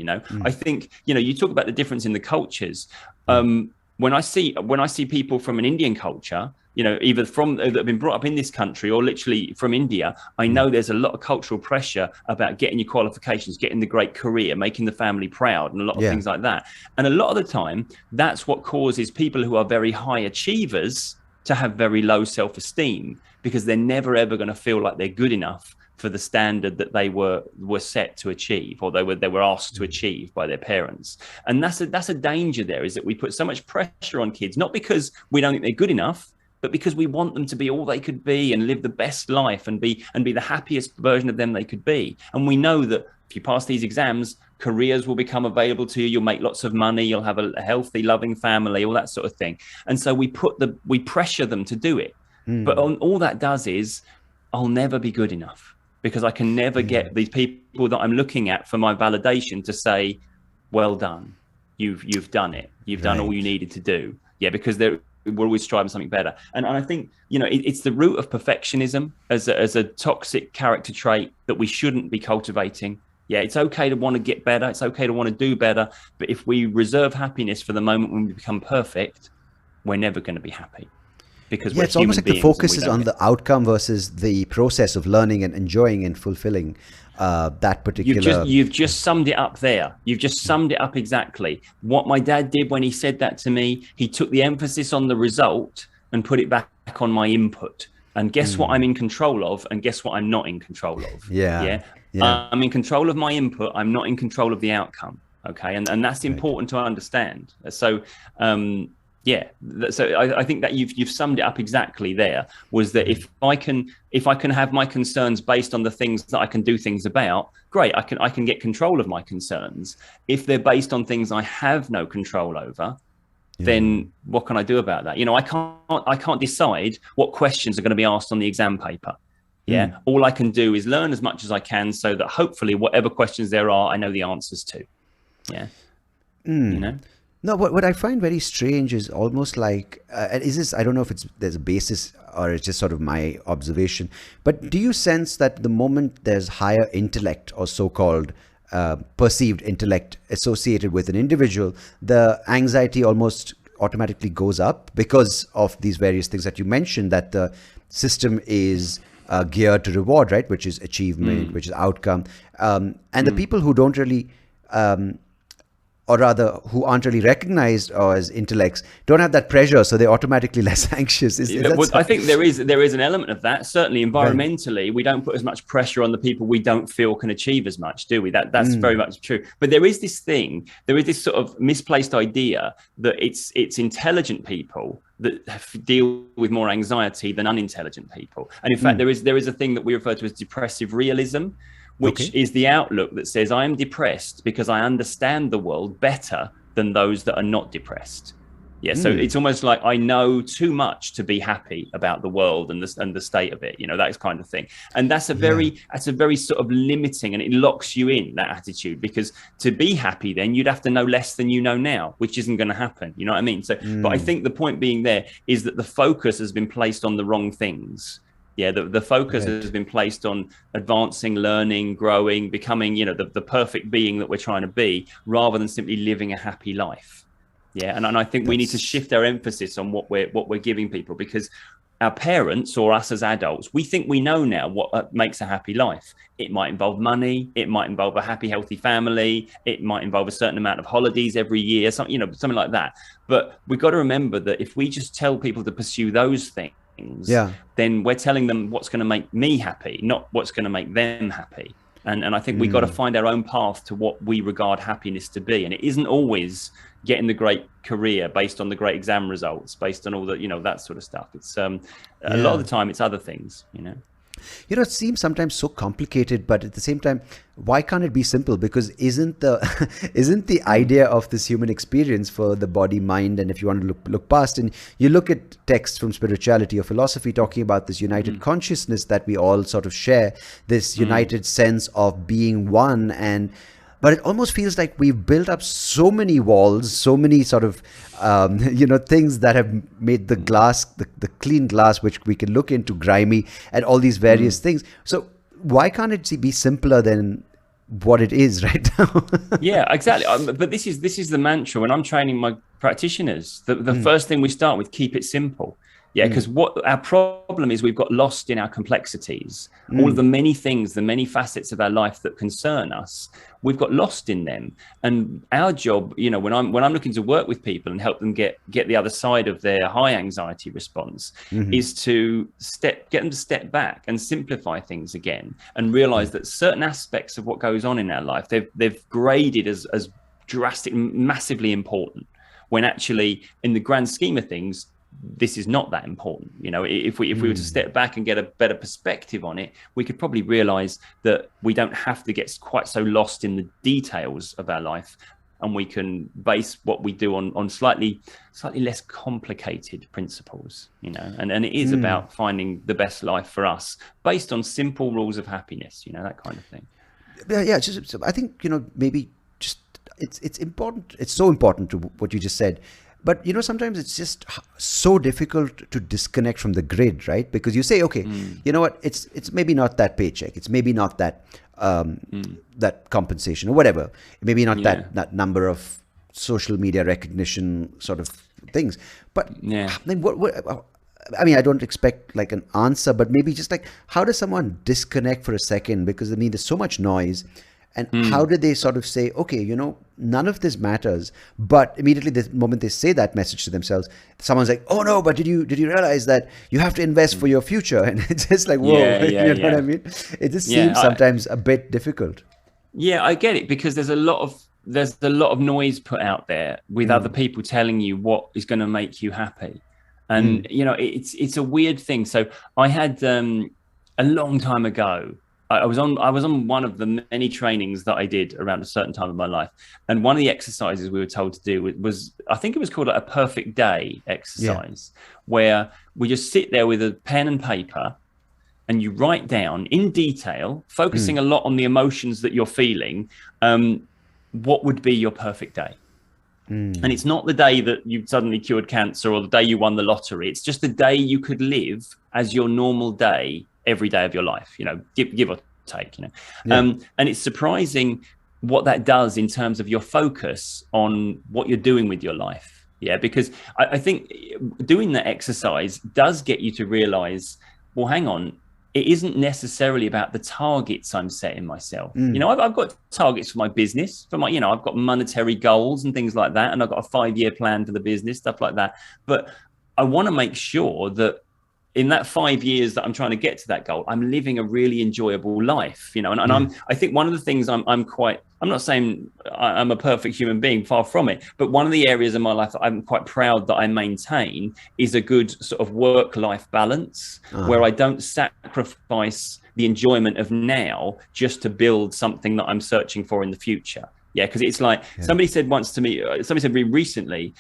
I think, you talk about the difference in the cultures. When I see people from an Indian culture, either that have been brought up in this country or literally from India, I know there's a lot of cultural pressure about getting your qualifications, getting the great career, making the family proud, and a lot of things like that. And a lot of the time, that's what causes people who are very high achievers to have very low self-esteem, because they're never ever going to feel like they're good enough for the standard that they were set to achieve, or they were asked to achieve by their parents. And that's a danger there, is that we put so much pressure on kids, not because we don't think they're good enough, but because we want them to be all they could be and live the best life and be the happiest version of them they could be. And we know that if you pass these exams, careers will become available to you. You'll make lots of money. You'll have a healthy, loving family, all that sort of thing. And so we pressure them to do it. But all that does is, I'll never be good enough, because I can never get these people that I'm looking at for my validation to say, well done, you've done it. You've done all you needed to do. Yeah, because we're always striving for something better. And I think, it's the root of perfectionism as a toxic character trait that we shouldn't be cultivating. Yeah, it's okay to want to get better. It's okay to want to do better. But if we reserve happiness for the moment when we become perfect, we're never going to be happy. Because it's almost like the focus is on the outcome versus the process of learning and enjoying and fulfilling that particular... You've just summed it up there. You've just summed it up exactly. What my dad did when he said that to me, he took the emphasis on the result and put it back on my input. And guess what I'm in control of, and guess what I'm not in control of. Yeah. I'm in control of my input. I'm not in control of the outcome. Okay. And that's important to understand. So, so I think that you've summed it up exactly there, was that if I can have my concerns based on the things that I can do things about, great, I can get control of my concerns. If they're based on things I have no control over, then what can I do about that? I can't decide what questions are going to be asked on the exam paper. Yeah. All I can do is learn as much as I can, so that hopefully whatever questions there are, I know the answers to. Yeah. No, what I find very strange is almost like, I don't know if there's a basis or it's just sort of my observation, but do you sense that the moment there's higher intellect or so-called perceived intellect associated with an individual, the anxiety almost automatically goes up because of these various things that you mentioned, that the system is geared to reward, right? Which is achievement, which is outcome. And the people who don't really, or rather who aren't really recognized as intellects, don't have that pressure, so they're automatically less anxious. I think there is an element of that. Certainly environmentally, we don't put as much pressure on the people we don't feel can achieve as much, do we? That's very much true. But there is this sort of misplaced idea that it's intelligent people that deal with more anxiety than unintelligent people. And in fact, there is a thing that we refer to as depressive realism, which is the outlook that says I am depressed because I understand the world better than those that are not depressed. Yeah, so it's almost like I know too much to be happy about the world and the state of it, that kind of thing. And that's a very sort of limiting, and it locks you in, that attitude, because to be happy then you'd have to know less than you know now, which isn't going to happen. You know what I mean? So, but I think the point being there is that the focus has been placed on the wrong things. Yeah, the focus has been placed on advancing, learning, growing, becoming, the perfect being that we're trying to be, rather than simply living a happy life. Yeah, and I think we need to shift our emphasis on what we're giving people, because our parents or us as adults, we think we know now what makes a happy life. It might involve money, it might involve a happy, healthy family, it might involve a certain amount of holidays every year, something like that. But we've got to remember that if we just tell people to pursue those things, then we're telling them what's going to make me happy, not what's going to make them happy. And I think we've got to find our own path to what we regard happiness to be. And it isn't always getting the great career based on the great exam results, based on all the, that sort of stuff. It's a lot of the time it's other things, It seems sometimes so complicated, but at the same time, why can't it be simple? Because isn't the idea of this human experience for the body, mind, and if you want to look past, and you look at texts from spirituality or philosophy talking about this united consciousness that we all sort of share, this united sense of being one, but it almost feels like we've built up so many walls, so many sort of, things that have made the glass, the clean glass, which we can look into, grimy, and all these various things. So why can't it be simpler than what it is right now? Yeah, exactly. But this is the mantra when I'm training my practitioners. The first thing we start with, keep it simple. Yeah, because what our problem is, we've got lost in our complexities. All of the many things, the many facets of our life that concern us, we've got lost in them. And our job, when I'm looking to work with people and help them get the other side of their high anxiety response, is to get them to step back and simplify things again, and realize that certain aspects of what goes on in our life, they've graded as drastic, massively important, when actually in the grand scheme of things, this is not that important. If we were to step back and get a better perspective on it, we could probably realize that we don't have to get quite so lost in the details of our life, and we can base what we do on slightly less complicated principles, and it is about finding the best life for us based on simple rules of happiness, that kind of thing. Yeah, I think, maybe just it's important. It's so important to what you just said. But, sometimes it's just so difficult to disconnect from the grid, right? Because you say, okay, you know what? It's maybe not that paycheck. It's maybe not that that compensation or whatever. Maybe not that number of social media recognition sort of things. But then what? I mean, I don't expect like an answer, but maybe just like, how does someone disconnect for a second? Because there's so much noise. And how do they sort of say, okay, none of this matters, but immediately the moment they say that message to themselves, someone's like, oh no, but did you realize that you have to invest for your future? And it's just like, whoa, you know what I mean? It just seems sometimes a bit difficult. Yeah, I get it, because there's a lot of noise put out there with other people telling you what is going to make you happy. And, it's a weird thing. So I had a long time ago, I was on one of the many trainings that I did around a certain time of my life, and one of the exercises we were told to do was, I think it was called a perfect day exercise, where we just sit there with a pen and paper, and you write down in detail, focusing a lot on the emotions that you're feeling, what would be your perfect day. And it's not the day that you suddenly cured cancer or the day you won the lottery. It's just the day you could live as your normal day every day of your life, give or take, and it's surprising what that does in terms of your focus on what you're doing with your life. Yeah, because I think doing that exercise does get you to realize well, hang on, it isn't necessarily about the targets I'm setting myself. You know, I've got targets for my business, for my, you know, I've got monetary goals and things like that. And I've got a 5-year plan for the business, stuff like that. But I want to make sure that in that 5 years that I'm trying to get to that goal, I'm living a really enjoyable life, you know, and I think one of the things I'm not saying I'm a perfect human being, far from it, but one of the areas of my life that I'm quite proud that I maintain is a good sort of work-life balance where I don't sacrifice the enjoyment of now just to build something that I'm searching for in the future. Yeah, because it's like somebody said once to me, somebody said to me recently,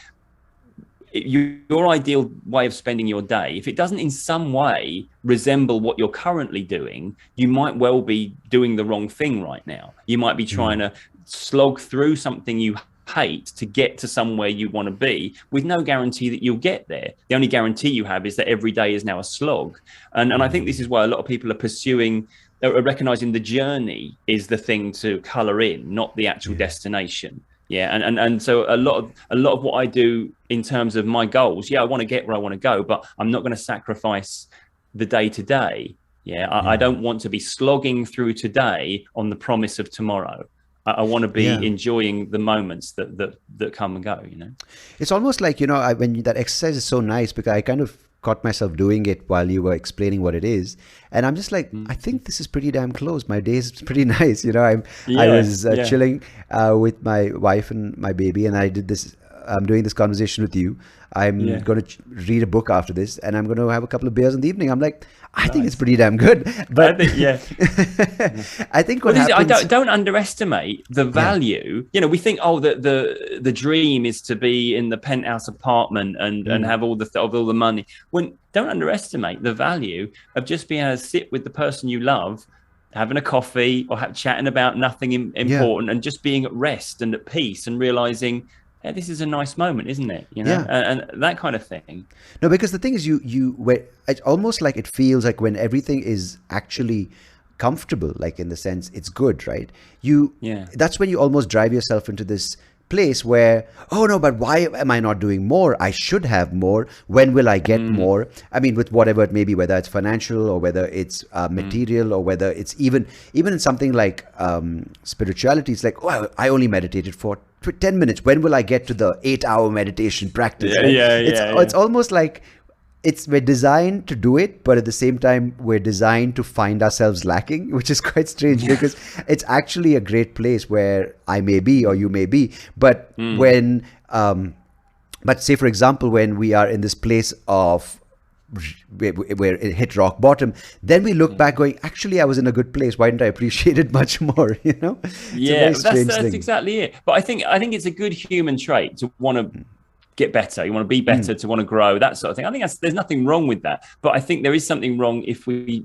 your ideal way of spending your day, if it doesn't in some way resemble what you're currently doing, you might well be doing the wrong thing right now. You might be trying to slog through something you hate to get to somewhere you want to be, with no guarantee that you'll get there. The only guarantee you have is that every day is now a slog. And I think this is why a lot of people are pursuing, recognizing the journey is the thing to color in, not the actual destination. Yeah, and so a lot of what I do in terms of my goals, I want to get where I want to go, but I'm not going to sacrifice the day to day. I don't want to be slogging through today on the promise of tomorrow. I want to be enjoying the moments that come and go. You know, it's almost like, you know, when that exercise is so nice, because I kind of caught myself doing it while you were explaining what it is, and I'm just like, I think this is pretty damn close. My day is pretty nice, you know. I was chilling with my wife and my baby, and I did this. I'm doing this conversation with you. I'm going to read a book after this, and I'm going to have a couple of beers in the evening. I'm like, I think it's pretty damn good. But I think, I think what happens, I don't underestimate the value. You know, we think, oh, the dream is to be in the penthouse apartment and have all the money. Don't underestimate the value of just being able to sit with the person you love, having a coffee or chatting about nothing important, and just being at rest and at peace and realizing, this is a nice moment, isn't it? You know, and that kind of thing. No, because the thing is, it's almost like it feels like when everything is actually comfortable, like in the sense it's good, right? That's when you almost drive yourself into this place where, oh no, but why am I not doing more? I should have more. When will I get more? I mean, with whatever it may be, whether it's financial or whether it's material or whether it's even in something like spirituality. It's like, oh, I only meditated for 10 minutes. When will I get to the 8-hour meditation practice? It's almost like we're designed to do it, but at the same time, we're designed to find ourselves lacking, which is quite strange because it's actually a great place where I may be or you may be. But when, but say, for example, when we are in this place of where it hit rock bottom, then we look back going, actually, I was in a good place. Why didn't I appreciate it much more? You know? That's exactly it. But I think it's a good human trait to want to get better. You want to be better, to want to grow, that sort of thing. I think there's nothing wrong with that. But I think there is something wrong if we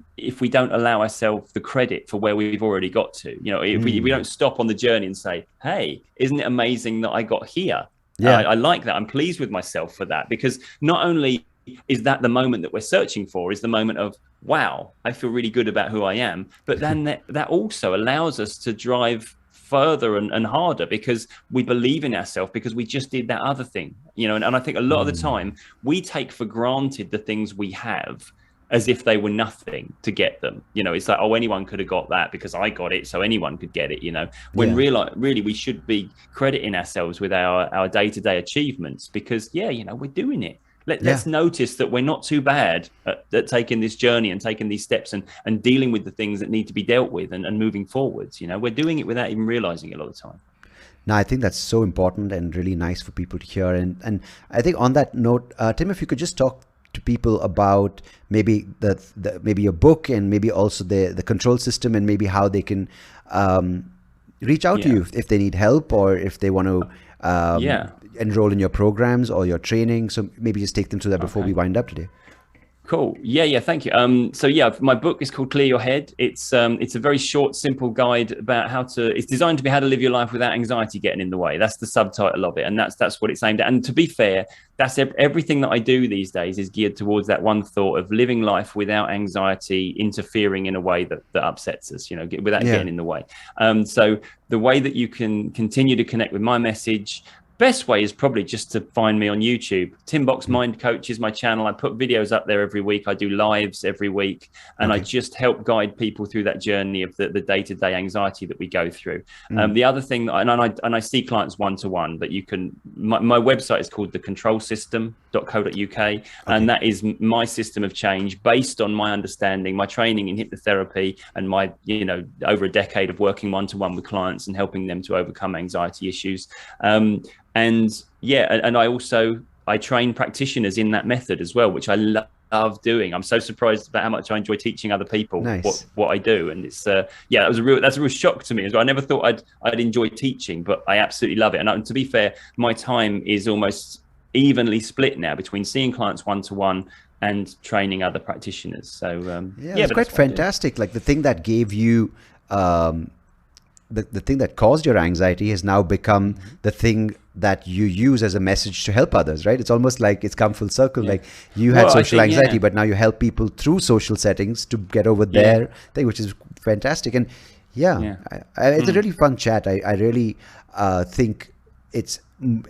don't allow ourselves the credit for where we've already got to. You know, if we don't stop on the journey and say, hey, isn't it amazing that I got here? I like that. I'm pleased with myself for that, because not only is that the moment that we're searching for, is the moment of, wow, I feel really good about who I am. But then that also allows us to drive further and harder, because we believe in ourselves, because we just did that other thing, you know. And I think a lot of the time we take for granted the things we have as if they were nothing to get them. You know, it's like, oh, anyone could have got that because I got it, so anyone could get it, you know, when really we should be crediting ourselves with our day-to-day achievements, because you know, we're doing it. Let's notice that we're not too bad at taking this journey and taking these steps and dealing with the things that need to be dealt with and moving forwards. You know, we're doing it without even realizing it a lot of the time. No, I think that's so important and really nice for people to hear. And I think on that note, Tim, if you could just talk to people about maybe maybe your book, and maybe also the control system, and maybe how they can reach out to you if they need help, or if they want to enroll in your programs or your training. So maybe just take them through that before we wind up today. Cool. Thank you. So my book is called Clear Your Head. It's a very short, simple guide about it's designed to be how to live your life without anxiety getting in the way. That's the subtitle of it. And that's what it's aimed at. And to be fair, that's everything that I do these days is geared towards that one thought of living life without anxiety interfering in a way that upsets us, you know, without getting in the way. So the way that you can continue to connect with my message, best way is probably just to find me on YouTube. Tim Box Mind Coach is my channel. I put videos up there every week. I do lives every week, and I just help guide people through that journey of the day-to-day anxiety that we go through. The other thing, and I see clients one-to-one, but you can, my website is called thecontrolsystem.co.uk, and that is my system of change based on my understanding, my training in hypnotherapy, and my, you know, over a decade of working one-to-one with clients and helping them to overcome anxiety issues. And I train practitioners in that method as well, which I love doing. I'm so surprised about how much I enjoy teaching other people what I do. And it's that's a real shock to me as well. I never thought I'd enjoy teaching, but I absolutely love it. And to be fair, my time is almost evenly split now between seeing clients one-to-one and training other practitioners. So it's quite fantastic. Like the thing that gave you the thing that caused your anxiety has now become the thing that you use as a message to help others, right? It's almost like it's come full circle. Like you had social anxiety, but now you help people through social settings to get over their thing, which is fantastic. And it's a really fun chat. I really think it's,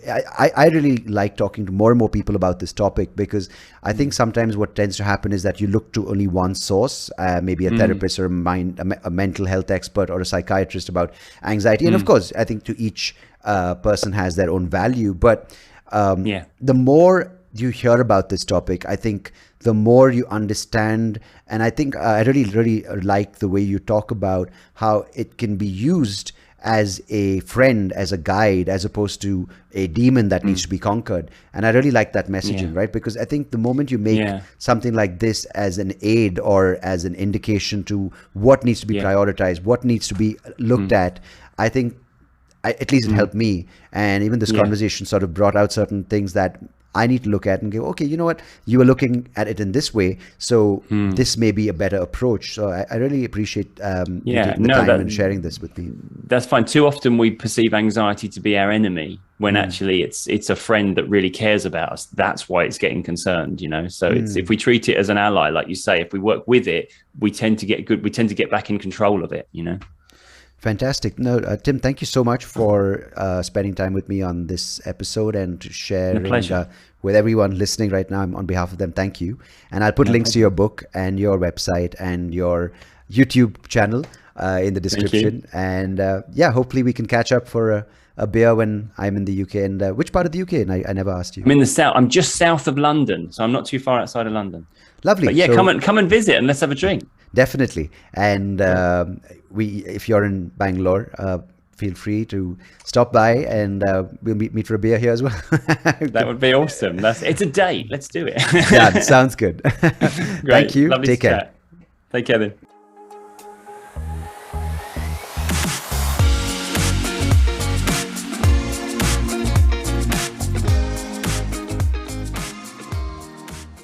I really like talking to more and more people about this topic, because I think sometimes what tends to happen is that you look to only one source, maybe a therapist or a mental health expert or a psychiatrist about anxiety. And of course, I think to each person has their own value. But the more you hear about this topic, I think the more you understand. And I think I really, really like the way you talk about how it can be used as a friend, as a guide, as opposed to a demon that needs to be conquered. And I really like that messaging, right? Because I think the moment you make something like this as an aid or as an indication to what needs to be prioritized, what needs to be looked at, I think at least it helped me. And even this conversation sort of brought out certain things that I need to look at and go, okay, you know what? You were looking at it in this way, so this may be a better approach. So I really appreciate you taking the time and sharing this with me. That's fine. Too often we perceive anxiety to be our enemy, when actually it's a friend that really cares about us. That's why it's getting concerned, you know. So it's, if we treat it as an ally, like you say, if we work with it, we tend to get back in control of it, you know. Fantastic. No, Tim, thank you so much for spending time with me on this episode and sharing with everyone listening right now. On behalf of them, thank you. And I'll put links to your book and your website and your YouTube channel in the description. And hopefully we can catch up for a beer when I'm in the UK. And which part of the UK? And I never asked you. I'm in the south. I'm just south of London, so I'm not too far outside of London. Lovely. But so, come and visit and let's have a drink. Definitely. And if you're in Bangalore, feel free to stop by and we'll meet for a beer here as well. That would be awesome. It's a date. Let's do it. Yeah, sounds good. Thank you. Lovely Take care. Chat. Take care then.